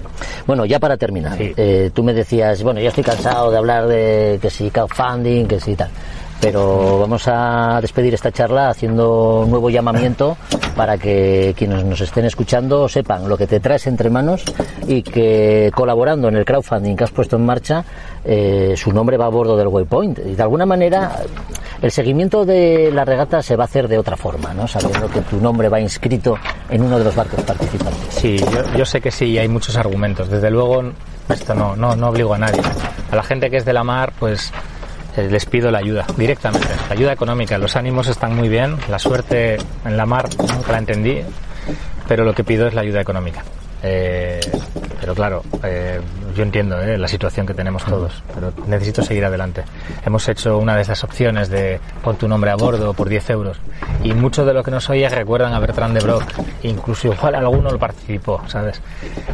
Bueno, ya para terminar, sí. Tú me decías, bueno, ya estoy cansado de hablar de que si crowdfunding, que si tal. Pero vamos a despedir esta charla haciendo un nuevo llamamiento para que quienes nos estén escuchando sepan lo que te traes entre manos y que colaborando en el crowdfunding que has puesto en marcha, su nombre va a bordo del Waypoint. Y de alguna manera el seguimiento de la regata se va a hacer de otra forma, ¿no? Sabiendo que tu nombre va inscrito en uno de los barcos participantes. Sí, yo sé que sí, hay muchos argumentos. Desde luego, esto no obligo a nadie. A la gente que es de la mar, pues les pido la ayuda directamente, la ayuda económica. Los ánimos están muy bien, la suerte en la mar nunca la entendí, pero lo que pido es la ayuda económica. Pero claro, yo entiendo la situación que tenemos todos, pero necesito seguir adelante. Hemos hecho una de esas opciones de pon tu nombre a bordo por 10 euros y muchos de los que nos oyen recuerdan a Bertrand de Brock, incluso igual alguno lo participó, ¿sabes?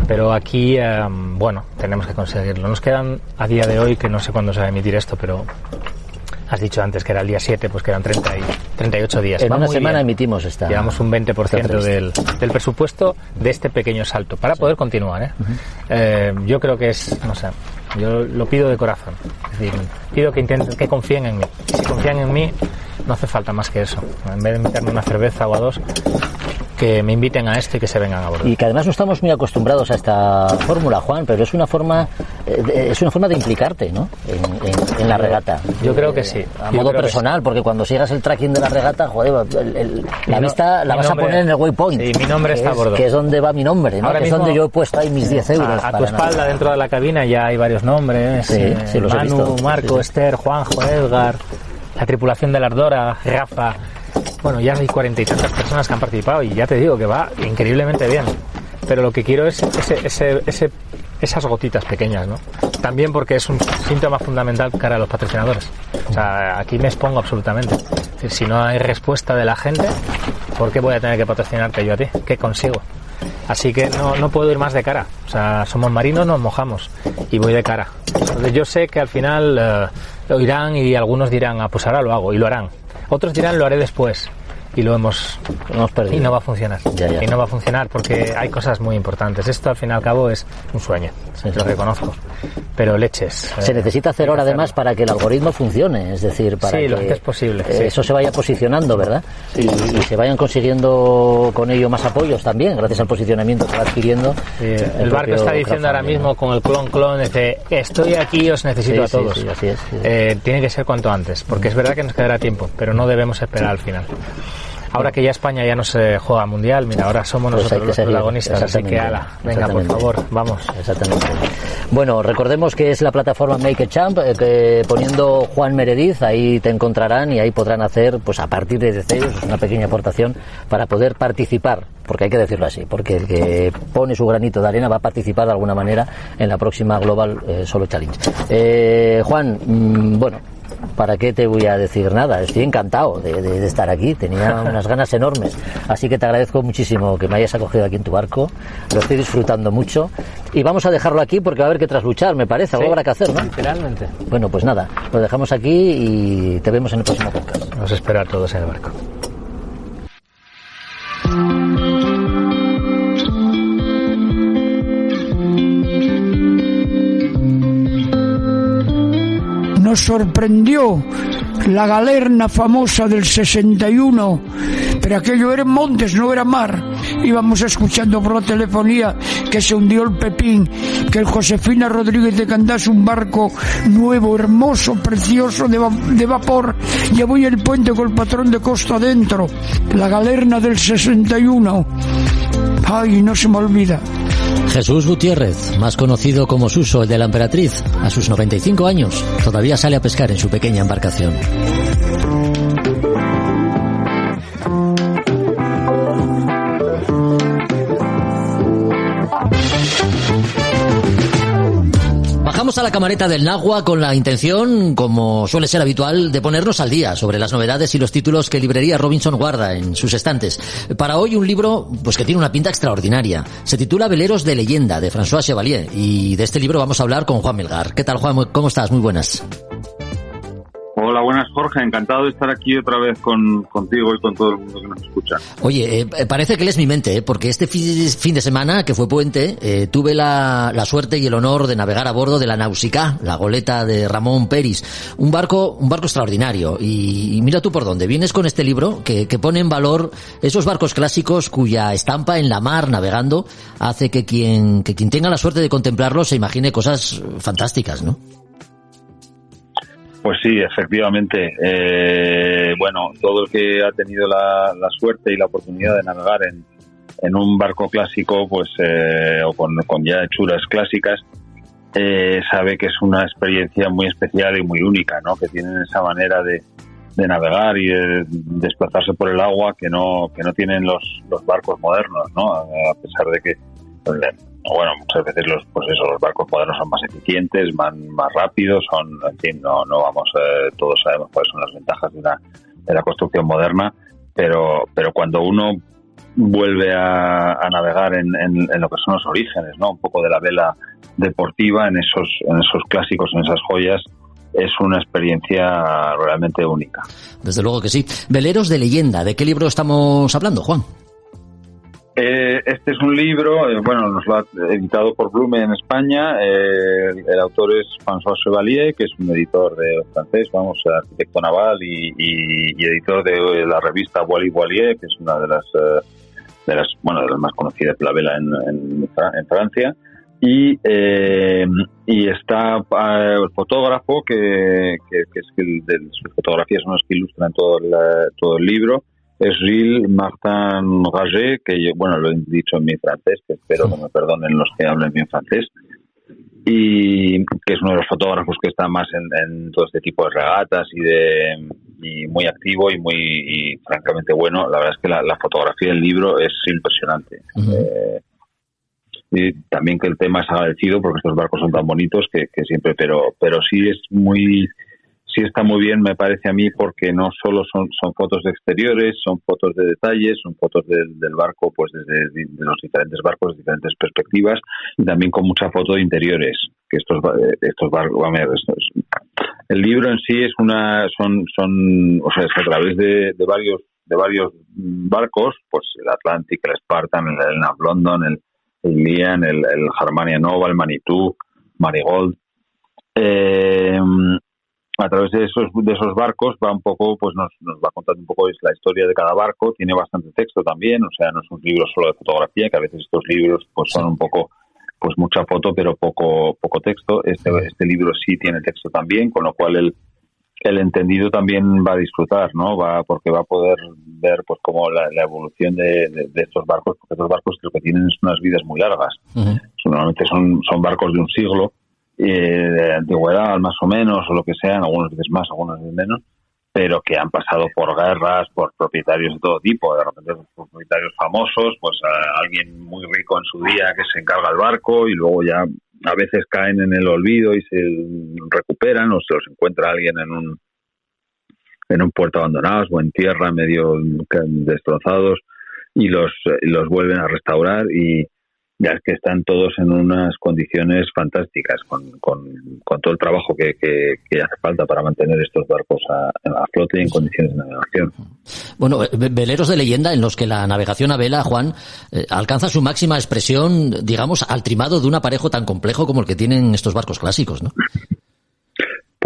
Pero aquí, bueno, tenemos que conseguirlo. Nos quedan a día de hoy, que no sé cuándo se va a emitir esto, pero has dicho antes que era el día 7, pues quedan 38 días. En una semana emitimos esta. Llevamos un 20% del presupuesto de este pequeño salto para poder continuar. Yo creo que es, no sé, yo lo pido de corazón. Es decir, pido que intenten, que confíen en mí. Si confían en mí, no hace falta más que eso. En vez de invitarme una cerveza o a dos, que me inviten a esto y que se vengan a bordo. Y que además no estamos muy acostumbrados a esta fórmula, Juan, pero es una forma de implicarte, ¿no? En la regata. Yo creo que sí. A modo personal, porque cuando sigas el tracking de la regata, joder, la vista la vas a poner en el Waypoint. Sí, mi nombre está a bordo. Que es donde va mi nombre, ¿no? Ahora que es donde yo he puesto ahí mis 10 euros. A tu espalda, dentro de la cabina, ya hay varios nombres. Sí, los he visto. Manu, Marco, Esther, Juanjo, Edgar, la tripulación de la Ardora, Rafa. Bueno, ya hay 40 y tantas personas que han participado y ya te digo que va increíblemente bien. Pero lo que quiero es esas gotitas pequeñas, ¿no? También porque es un síntoma fundamental cara a los patrocinadores. O sea, aquí me expongo absolutamente. Es decir, si no hay respuesta de la gente, ¿por qué voy a tener que patrocinarte yo a ti? ¿Qué consigo? Así que no puedo ir más de cara. O sea, somos marinos, nos mojamos y voy de cara. Entonces yo sé que al final lo irán y algunos dirán, pues ahora lo hago, y lo harán. Otros dirán, lo haré después. Y lo hemos perdido. Y no va a funcionar. Ya. Y no va a funcionar porque hay cosas muy importantes. Esto al fin y al cabo es un sueño. Sí. Lo reconozco. Pero leches. Se necesita hacer hora además para que el algoritmo funcione. Es decir, para que lo que es posible. Eso se vaya posicionando, ¿verdad? Sí. Y se vayan consiguiendo con ello más apoyos también, gracias al posicionamiento que va adquiriendo. Sí. El barco está diciendo ahora mismo, ¿no? Con el clon, dice, estoy aquí, os necesito a todos. Sí, así es. Tiene que ser cuanto antes, porque es verdad que nos quedará tiempo, pero no debemos esperar al final. Ahora que ya España ya no se juega mundial, mira, ahora somos nosotros los protagonistas, así que ala, venga, por favor, vamos. Exactamente. Bueno, recordemos que es la plataforma Make a Champ, que poniendo Juan Meredith, ahí te encontrarán y ahí podrán hacer, pues a partir de 10 euros, una pequeña aportación para poder participar, porque hay que decirlo así, porque el que pone su granito de arena va a participar de alguna manera en la próxima Global Solo Challenge. Juan, bueno, ¿para qué te voy a decir nada? Estoy encantado de estar aquí, tenía unas ganas enormes, así que te agradezco muchísimo que me hayas acogido aquí en tu barco, lo estoy disfrutando mucho y vamos a dejarlo aquí porque va a haber que trasluchar, me parece, algo habrá que hacer, ¿no? Literalmente. Bueno, pues nada, lo dejamos aquí y te vemos en el próximo podcast. Vamos a esperar todos en el barco. Nos sorprendió la galerna famosa del 61, pero aquello era montes, no era mar, íbamos escuchando por la telefonía que se hundió el Pepín, que el Josefina Rodríguez de Candás, un barco nuevo, hermoso, precioso, de vapor, llevó hoy el puente con el patrón de costa adentro, la Galerna del 61. Ay, no se me olvida. Jesús Gutiérrez, más conocido como Suso, el de la Emperatriz, a sus 95 años, todavía sale a pescar en su pequeña embarcación. Bajamos a la camareta del Nagua con la intención, como suele ser habitual, de ponernos al día sobre las novedades y los títulos que Librería Robinson guarda en sus estantes. Para hoy un libro pues que tiene una pinta extraordinaria. Se titula Veleros de leyenda, de François Chevalier, y de este libro vamos a hablar con Juan Melgar. ¿Qué tal, Juan? ¿Cómo estás? Muy buenas. Hola, buenas, Jorge. Encantado de estar aquí otra vez contigo y con todo el mundo que nos escucha. Oye, parece que lees mi mente, porque este fin de semana, que fue puente, tuve la suerte y el honor de navegar a bordo de la Nausicaa, la goleta de Ramón Peris. Un barco extraordinario. Y mira tú por dónde. Vienes con este libro que pone en valor esos barcos clásicos cuya estampa en la mar navegando hace que quien tenga la suerte de contemplarlos se imagine cosas fantásticas, ¿no? Pues sí, efectivamente. Bueno, todo el que ha tenido la suerte y la oportunidad de navegar en un barco clásico, pues o con ya hechuras clásicas, sabe que es una experiencia muy especial y muy única, ¿no? Que tienen esa manera de navegar y de desplazarse por el agua que no tienen los barcos modernos, ¿no? A pesar de que bueno, muchas veces los barcos modernos son más eficientes, más rápidos, en fin, no vamos, todos sabemos cuáles son las ventajas de la construcción moderna, pero cuando uno vuelve a navegar en lo que son los orígenes, ¿no? Un poco de la vela deportiva, en esos clásicos, en esas joyas, es una experiencia realmente única. Desde luego que sí. Veleros de leyenda, ¿de qué libro estamos hablando, Juan? Este es un libro, bueno, nos lo ha editado por Blume en España. El autor es François Chevalier, que es un editor francés, arquitecto naval y editor de la revista Voilier Voilier, que es una de las más conocidas de la vela en Francia. Y está el fotógrafo que es sus fotografías son las que ilustran todo el libro. Es Gilles Martin Raget, que yo, lo he dicho en mi francés, que espero que me perdonen los que hablen bien francés, y que es uno de los fotógrafos que está más en todo este tipo de regatas y muy activo y francamente bueno. La verdad es que la fotografía del libro es impresionante. Uh-huh. Y también que el tema es agradecido porque estos barcos son tan bonitos que siempre, pero sí está muy bien, me parece a mí, porque no solo son fotos de exteriores, son fotos de detalles, son fotos del barco, pues desde los diferentes barcos, de diferentes perspectivas, y también con mucha foto de interiores, que estos barcos, el libro en sí es a través de varios barcos, pues el Atlantic, el Spartan, el Nav London, el Lian, el Germania Nova, el Manitou, Marigold. A través de esos barcos va un poco, pues nos va contando un poco la historia de cada barco. Tiene bastante texto también, o sea, no es un libro solo de fotografía, que a veces estos libros pues son un poco, pues mucha foto pero poco texto. Este libro sí tiene texto también, con lo cual el entendido también va a disfrutar, ¿no? Porque va a poder ver pues como la evolución de estos barcos, porque estos barcos lo que tienen es unas vidas muy largas. Uh-huh. Normalmente son barcos de un siglo, de antigüedad más o menos, o lo que sean, algunos veces más, algunos veces menos, pero que han pasado por guerras, por propietarios de todo tipo, de repente por propietarios famosos, pues alguien muy rico en su día que se encarga el barco y luego ya a veces caen en el olvido y se recuperan, o se los encuentra alguien en un puerto abandonados o en tierra medio destrozados y los vuelven a restaurar, y ya es que están todos en unas condiciones fantásticas, con todo el trabajo que hace falta para mantener estos barcos a flote y en condiciones de navegación. Bueno, veleros de leyenda en los que la navegación a vela, Juan, alcanza su máxima expresión, digamos, al trimado de un aparejo tan complejo como el que tienen estos barcos clásicos, ¿no?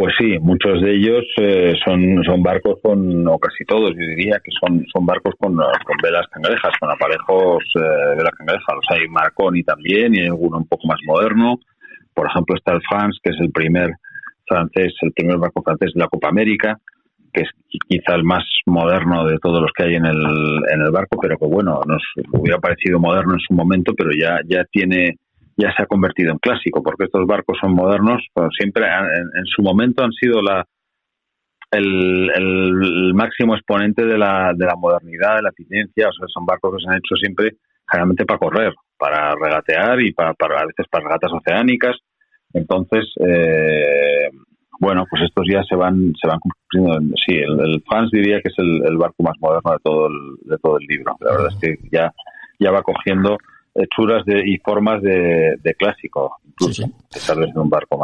Pues sí, muchos de ellos son barcos o casi todos, yo diría que son barcos con velas cangrejas, con aparejos de vela cangreja. Los hay Marconi también y hay alguno un poco más moderno. Por ejemplo, está el France, que es el primer barco francés de la Copa América, que es quizá el más moderno de todos los que hay en el barco, pero que bueno, nos hubiera parecido moderno en su momento, pero ya se ha convertido en clásico, porque estos barcos son modernos, pero siempre en su momento han sido el máximo exponente de la modernidad, de la eficiencia. O sea, son barcos que se han hecho siempre generalmente para correr, para regatear y a veces para regatas oceánicas. Entonces, bueno, pues estos ya se van cumpliendo. Sí, el France diría que es el barco más moderno de todo el libro. La verdad es que ya va cogiendo hechuras y formas de clásico, incluso, a pesar de ser un barco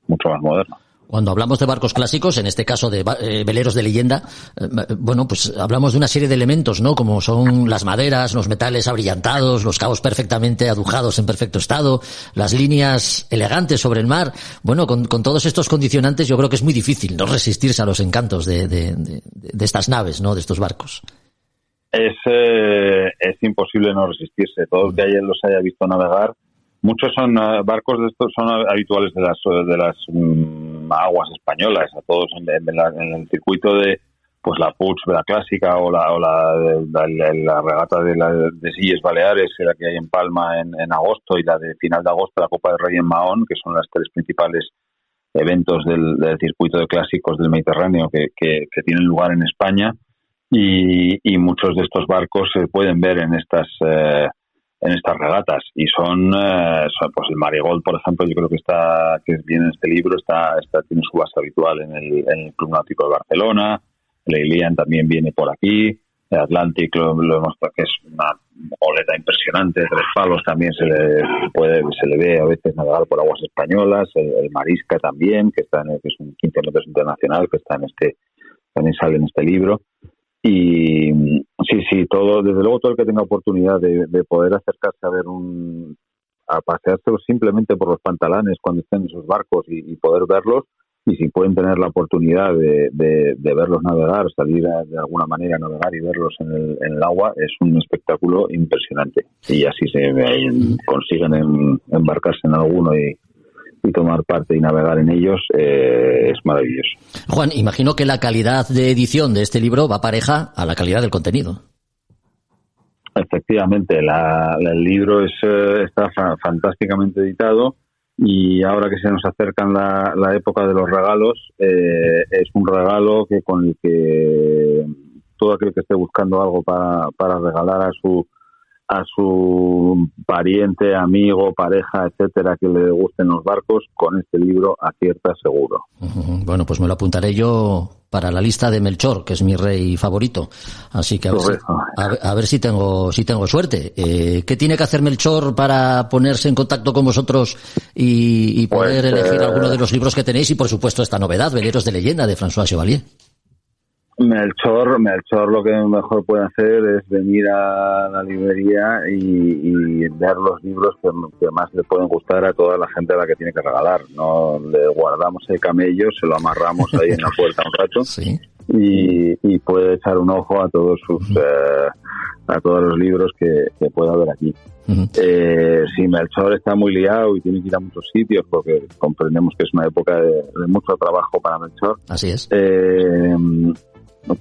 mucho más moderno. Cuando hablamos de barcos clásicos, en este caso de veleros de leyenda, bueno, pues hablamos de una serie de elementos, ¿no? Como son las maderas, los metales abrillantados, los cabos perfectamente adujados en perfecto estado, las líneas elegantes sobre el mar. Bueno, con todos estos condicionantes yo creo que es muy difícil no resistirse a los encantos de estas naves, ¿no? De estos barcos. Es imposible no resistirse. Todo el que los haya visto navegar, muchos son barcos de estos, son habituales de las aguas españolas. A todos en el circuito de pues la Puig, la clásica, o la regata de Silles Baleares, la que hay en Palma en agosto, y la de final de agosto, la Copa del Rey en Mahón, que son las tres principales eventos del circuito de clásicos del Mediterráneo que tienen lugar en España. Y muchos de estos barcos se pueden ver en estas regatas, y son pues el Marigold, por ejemplo, yo creo que viene en este libro, tiene su base habitual en el Club Náutico de Barcelona. El Ailian también viene por aquí. El Atlantic lo hemos, que es una goleta impresionante de 3 palos, también se le ve a veces navegar por aguas españolas. El Marisca también, que es un 15 metros internacional, que también sale en este libro. Y sí, todo, desde luego, todo el que tenga oportunidad de poder acercarse a pasearse simplemente por los pantalanes cuando estén en esos barcos y poder verlos, y si pueden tener la oportunidad de verlos navegar, salir de alguna manera a navegar y verlos en el agua, es un espectáculo impresionante. Y así consiguen embarcarse en alguno y tomar parte y navegar en ellos, es maravilloso. Juan, imagino que la calidad de edición de este libro va pareja a la calidad del contenido. Efectivamente, el libro está fantásticamente editado, y ahora que se nos acerca la época de los regalos, es un regalo con el que todo aquel que esté buscando algo para regalar a su pariente, amigo, pareja, etcétera, que le gusten los barcos, con este libro acierta seguro. Bueno, pues me lo apuntaré yo para la lista de Melchor, que es mi rey favorito. Así que a ver si tengo suerte. ¿Qué tiene que hacer Melchor para ponerse en contacto con vosotros y poder elegir alguno de los libros que tenéis? Y por supuesto esta novedad, Veleros de leyenda, de François Chevalier. Melchor lo que mejor puede hacer es venir a la librería y ver los libros que más le pueden gustar a toda la gente a la que tiene que regalar. No le guardamos el camello, se lo amarramos ahí en la puerta un rato, ¿sí? y puede echar un ojo a todos a todos los libros que pueda haber aquí. Si Melchor está muy liado y tiene que ir a muchos sitios, porque comprendemos que es una época de mucho trabajo para Melchor. Así es.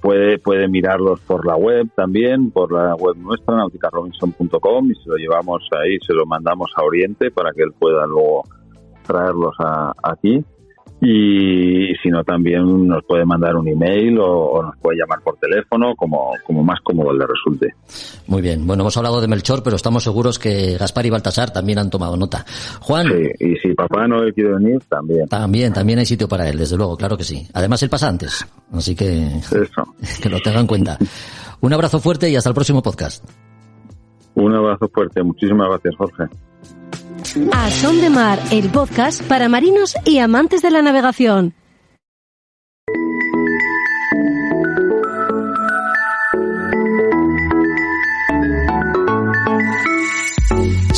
Puede mirarlos por la web también, por la web nuestra, nauticarobinson.com, y se lo llevamos ahí, se lo mandamos a Oriente para que él pueda luego traerlos aquí. Y si no, también nos puede mandar un email o nos puede llamar por teléfono, como más cómodo le resulte. Muy bien. Bueno, hemos hablado de Melchor, pero estamos seguros que Gaspar y Baltasar también han tomado nota. Juan. Sí, y si Papá Noel quiere venir, también. También hay sitio para él, desde luego, claro que sí. Además, él pasa antes, así que que lo tengan en cuenta. Un abrazo fuerte y hasta el próximo podcast. Un abrazo fuerte. Muchísimas gracias, Jorge. A Son de Mar, el podcast para marinos y amantes de la navegación.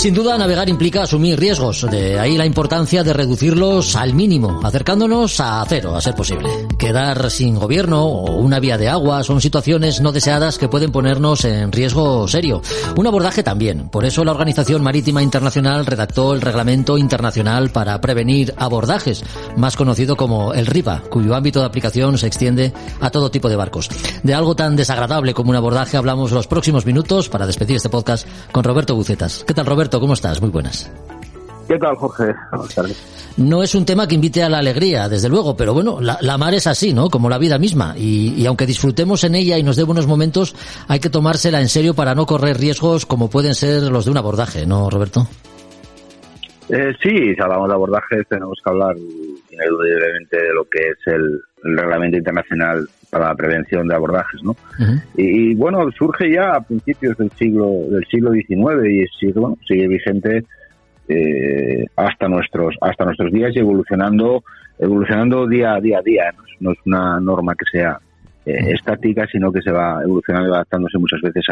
Sin duda, navegar implica asumir riesgos, de ahí la importancia de reducirlos al mínimo, acercándonos a cero, a ser posible. Quedar sin gobierno o una vía de agua son situaciones no deseadas que pueden ponernos en riesgo serio. Un abordaje también. Por eso la Organización Marítima Internacional redactó el Reglamento Internacional para Prevenir Abordajes, más conocido como el RIPA, cuyo ámbito de aplicación se extiende a todo tipo de barcos. De algo tan desagradable como un abordaje hablamos los próximos minutos para despedir este podcast con Roberto Bucetas. ¿Qué tal, Roberto? ¿Cómo estás? Muy buenas. ¿Qué tal, Jorge? Buenas tardes. No es un tema que invite a la alegría, desde luego, pero bueno, la mar es así, ¿no? Como la vida misma. Y aunque disfrutemos en ella y nos dé buenos momentos, hay que tomársela en serio para no correr riesgos como pueden ser los de un abordaje, ¿no, Roberto? Sí, si hablamos de abordajes tenemos que hablar ineludiblemente de lo que es el Reglamento Internacional para la Prevención de Abordajes, ¿no? Uh-huh. Y bueno, surge ya a principios del siglo XIX y sigue vigente hasta nuestros días y evolucionando día a día. No es una norma que sea estática, sino que se va evolucionando y adaptándose muchas veces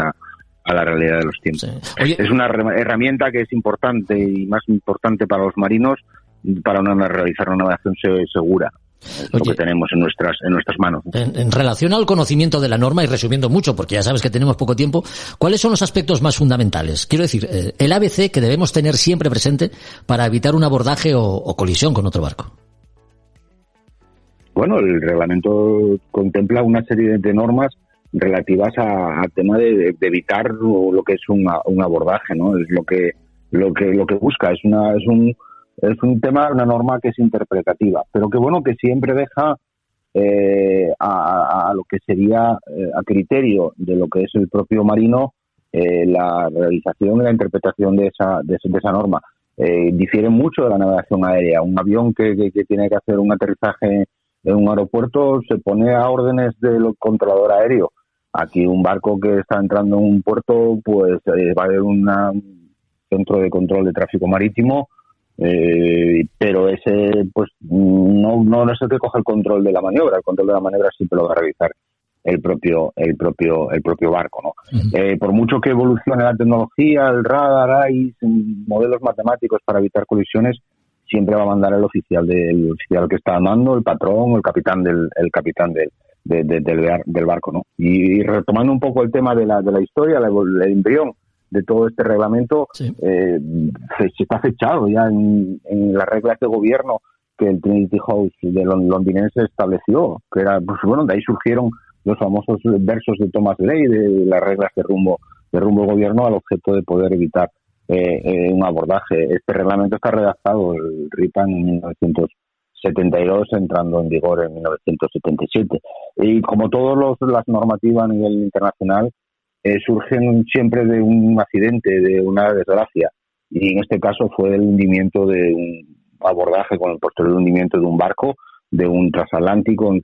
a la realidad de los tiempos. Sí. Oye, es una herramienta que es importante y más importante para los marinos para realizar una navegación segura. Lo que tenemos en nuestras manos. En relación al conocimiento de la norma, y resumiendo mucho, porque ya sabes que tenemos poco tiempo, ¿cuáles son los aspectos más fundamentales? Quiero decir, el ABC que debemos tener siempre presente para evitar un abordaje o colisión con otro barco. Bueno, el reglamento contempla una serie de normas relativas al tema de evitar lo que es un abordaje, ¿no? Es lo que busca, es un tema, una norma que es interpretativa, pero que siempre deja a lo que sería a criterio de lo que es el propio marino la realización y la interpretación de esa norma. Difiere mucho de la navegación aérea. Un avión que tiene que hacer un aterrizaje en un aeropuerto se pone a órdenes del controlador aéreo. Aquí un barco que está entrando en un puerto, pues va a haber un centro de control de tráfico marítimo, pero ese pues no es el que coge el control de la maniobra. El control de la maniobra siempre lo va a realizar el propio barco, ¿no? Uh-huh. Por mucho que evolucione la tecnología, el radar, hay modelos matemáticos para evitar colisiones, siempre va a mandar el oficial que está al mando, el patrón o el capitán del barco, ¿no? Y retomando un poco el tema de la historia, el embrión de todo este reglamento, sí. Está fechado ya en las reglas de gobierno que el Trinity House de londinense estableció, que era, pues bueno, de ahí surgieron los famosos versos de Thomas Ley, de las reglas de rumbo gobierno al objeto de poder evitar un abordaje. Este reglamento está redactado, el RIPA, en 1972, entrando en vigor en 1977. Y como todas las normativas a nivel internacional, surgen siempre de un accidente, de una desgracia. Y en este caso fue el hundimiento de un abordaje con el posterior hundimiento de un barco, de un transatlántico, en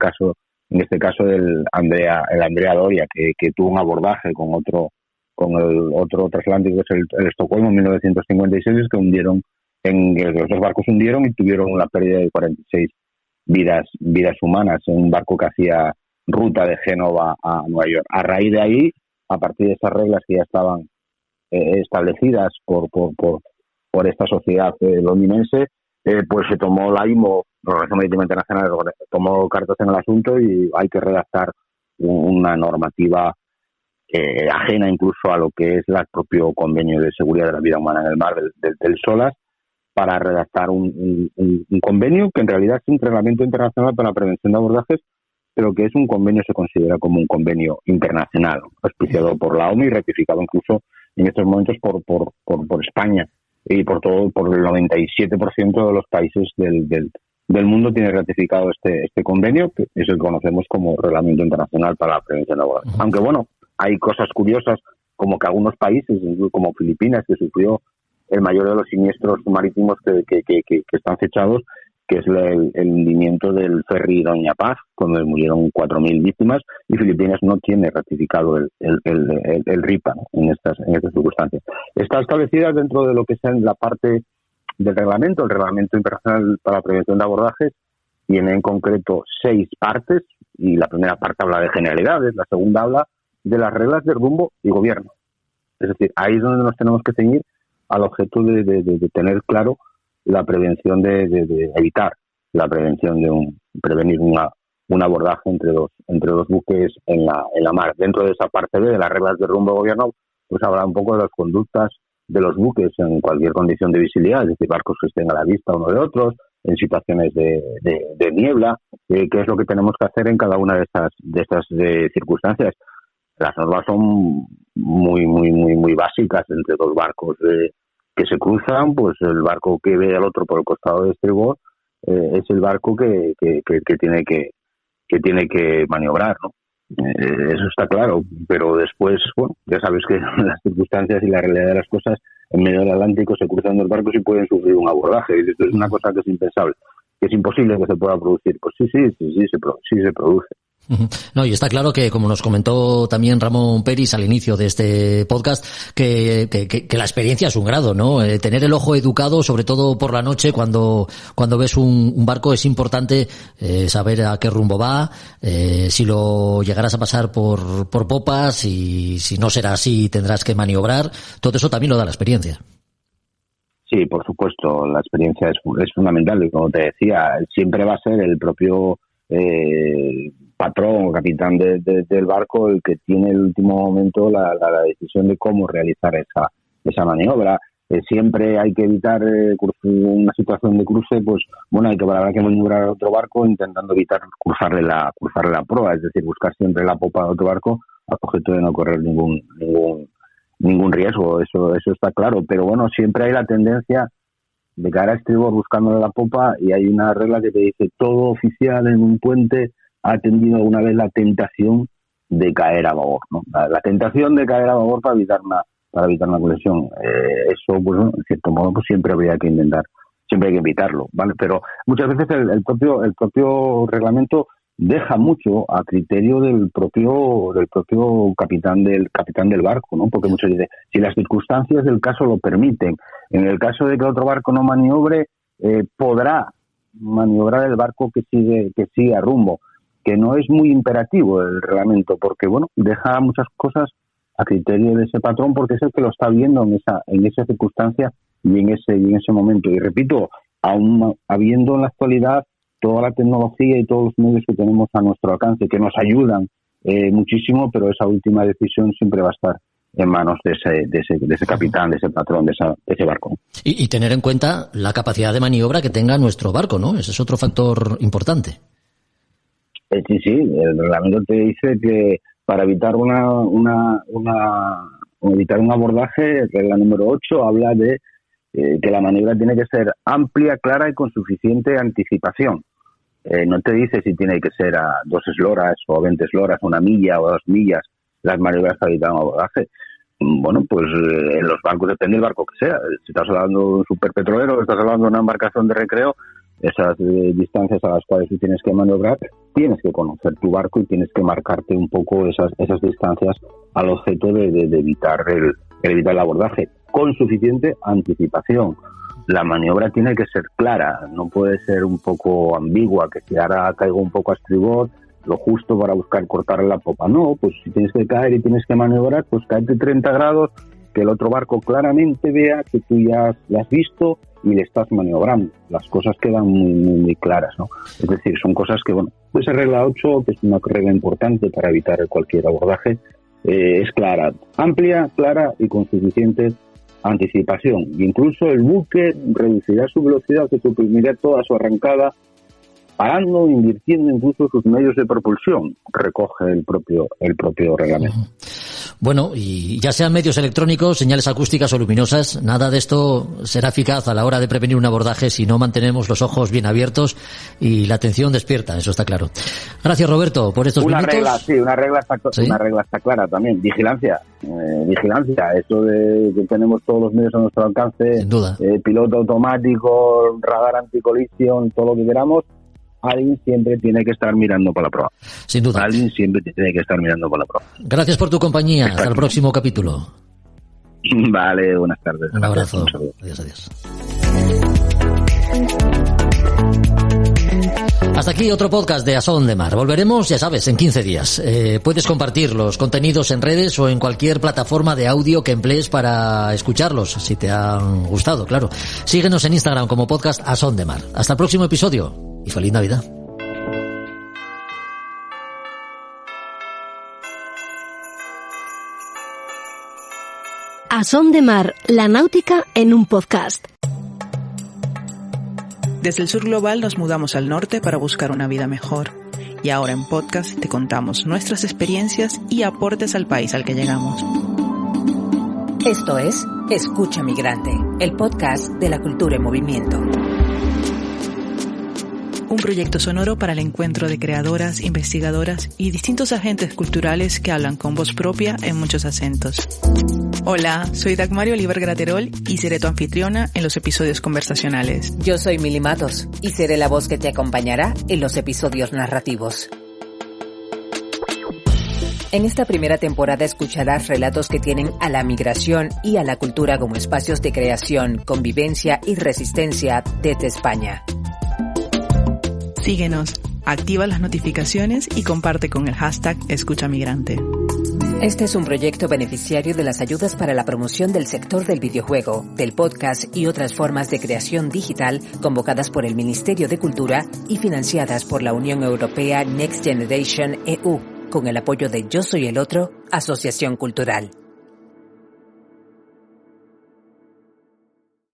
este caso el Andrea Doria, que tuvo un abordaje con el otro transatlántico, que es el Estocolmo, en 1956, que hundieron, los dos barcos hundieron y tuvieron una pérdida de 46 vidas humanas en un barco que hacía ruta de Génova a Nueva York. A raíz de ahí, a partir de esas reglas que ya estaban establecidas por esta sociedad londinense, pues se tomó la IMO, la Organización Marítima Internacional, tomó cartas en el asunto y hay que redactar una normativa ajena incluso a lo que es el propio Convenio de Seguridad de la Vida Humana en el Mar del SOLAS, para redactar un convenio que en realidad es un reglamento internacional para la prevención de abordajes, pero que es un convenio, se considera como un convenio internacional, auspiciado por la ONU y ratificado incluso en estos momentos por España y por el 97% de los países del mundo tiene ratificado este convenio, que es el que conocemos como Reglamento Internacional para la Prevención de Abordajes. Aunque bueno, hay cosas curiosas, como que algunos países, como Filipinas, que sufrió el mayor de los siniestros marítimos que están fechados, que es el hundimiento del ferry Doña Paz, donde murieron 4.000 víctimas, y Filipinas no tiene ratificado el RIPA, ¿no? en estas circunstancias. Está establecida dentro de lo que es la parte del reglamento. El Reglamento Internacional para la Prevención de Abordajes tiene en concreto 6 partes, y la primera parte habla de generalidades, la segunda habla de las reglas de rumbo y gobierno. Es decir, ahí es donde nos tenemos que ceñir al objeto de tener claro la prevención de evitar la prevención de prevenir un abordaje entre dos buques en la mar. Dentro de esa parte B de las reglas de rumbo de gobierno, pues habla un poco de las conductas de los buques en cualquier condición de visibilidad, es decir, barcos que estén a la vista uno de otros, en situaciones de niebla, qué es lo que tenemos que hacer en cada una de estas circunstancias. Las normas son muy básicas entre dos barcos que se cruzan, pues el barco que ve al otro por el costado de estribor es el barco que tiene que maniobrar, ¿no? Eso está claro, pero después, bueno, ya sabes que las circunstancias y la realidad de las cosas en medio del Atlántico se cruzan dos barcos y pueden sufrir un abordaje. Y esto es una cosa que es impensable, que es imposible que se pueda producir. Pues sí se produce. No, y está claro que, como nos comentó también Ramón Peris al inicio de este podcast, que la experiencia es un grado, ¿no? Tener el ojo educado, sobre todo por la noche, cuando ves un barco, es importante saber a qué rumbo va, si lo llegarás a pasar por popas, y si no será así tendrás que maniobrar. Todo eso también lo da la experiencia. Sí, por supuesto, la experiencia es fundamental, y como te decía, siempre va a ser el propio patrón o capitán del barco el que tiene el último momento la decisión de cómo realizar esa maniobra. Siempre hay que evitar una situación de cruce, pues bueno, habrá que maniobrar a otro barco intentando evitar cruzarle la proa, es decir, buscar siempre la popa de otro barco a objeto de no correr ningún riesgo, eso está claro, pero bueno, siempre hay la tendencia de cara a estribor buscándole la popa, y hay una regla que te dice: todo oficial en un puente ha tenido alguna vez la tentación de caer a babor, ¿no? La tentación de caer a babor para evitar una colisión. Eso, bueno, en cierto modo, pues siempre habría que intentar, siempre hay que evitarlo, ¿vale? Pero muchas veces el propio reglamento deja mucho a criterio del propio capitán del barco, ¿no? Porque muchos dicen, si las circunstancias del caso lo permiten, en el caso de que otro barco no maniobre, podrá maniobrar el barco que sigue a rumbo, que no es muy imperativo el reglamento, porque bueno, deja muchas cosas a criterio de ese patrón, porque es el que lo está viendo en esa circunstancia y en ese momento. Y repito, aún habiendo en la actualidad toda la tecnología y todos los medios que tenemos a nuestro alcance, que nos ayudan muchísimo, pero esa última decisión siempre va a estar en manos de ese capitán, de ese patrón, de ese barco. Y tener en cuenta la capacidad de maniobra que tenga nuestro barco, ¿no? Ese es otro factor importante. Sí, el reglamento te dice que para evitar evitar un abordaje, regla número 8 habla de que la maniobra tiene que ser amplia, clara y con suficiente anticipación. No te dice si tiene que ser a 2 esloras o a 20 esloras, 1 milla o 2 millas las maniobras para evitar un abordaje. Bueno, pues en los barcos depende del barco que sea. Si estás hablando de un superpetrolero, estás hablando de una embarcación de recreo, esas distancias a las cuales tú tienes que maniobrar, tienes que conocer tu barco y tienes que marcarte un poco esas distancias al objeto de evitar el abordaje con suficiente anticipación. La maniobra tiene que ser clara, no puede ser un poco ambigua, que si ahora caigo un poco a estribor, lo justo para buscar cortar la popa. No, pues si tienes que caer y tienes que maniobrar, pues caerte 30 grados, que el otro barco claramente vea que tú ya lo has visto y le estás maniobrando. Las cosas quedan muy claras, ¿no? Es decir, son cosas que, bueno, esa regla 8, que es una regla importante para evitar cualquier abordaje, es clara, amplia, clara y con suficiente anticipación. Y incluso el buque reducirá su velocidad, que suprimirá toda su arrancada, parando, invirtiendo incluso sus medios de propulsión, recoge el propio reglamento. Bueno, y ya sean medios electrónicos, señales acústicas o luminosas, nada de esto será eficaz a la hora de prevenir un abordaje si no mantenemos los ojos bien abiertos y la atención despierta, eso está claro. Gracias, Roberto, por estos minutos. Una regla está clara también. Vigilancia, eso de que tenemos todos los medios a nuestro alcance, sin duda. Piloto automático, radar anticolisión, todo lo que queramos. Alguien siempre tiene que estar mirando para la proa. Sin duda. Alguien siempre tiene que estar mirando para la proa. Gracias por tu compañía. Hasta el próximo capítulo. Vale, buenas tardes. Un abrazo. Adiós. Hasta Hasta aquí otro podcast de A Son de Mar. Volveremos, ya sabes, en 15 días. Puedes compartir los contenidos en redes o en cualquier plataforma de audio que emplees para escucharlos, si te han gustado, claro. Síguenos en Instagram como podcast A Son de Mar. Hasta el próximo episodio y feliz Navidad. A Son de Mar, la náutica en un podcast. Desde el sur global nos mudamos al norte para buscar una vida mejor. Y ahora en podcast te contamos nuestras experiencias y aportes al país al que llegamos. Esto es Escucha Migrante, el podcast de la cultura en movimiento. Un proyecto sonoro para el encuentro de creadoras, investigadoras y distintos agentes culturales que hablan con voz propia en muchos acentos. Hola, soy Dagmari Oliver Graterol y seré tu anfitriona en los episodios conversacionales. Yo soy Mili Matos y seré la voz que te acompañará en los episodios narrativos. En esta primera temporada escucharás relatos que tienen a la migración y a la cultura como espacios de creación, convivencia y resistencia desde España. Síguenos, activa las notificaciones y comparte con el hashtag Escucha Migrante. Este es un proyecto beneficiario de las ayudas para la promoción del sector del videojuego, del podcast y otras formas de creación digital convocadas por el Ministerio de Cultura y financiadas por la Unión Europea Next Generation EU, con el apoyo de Yo Soy el Otro, Asociación Cultural.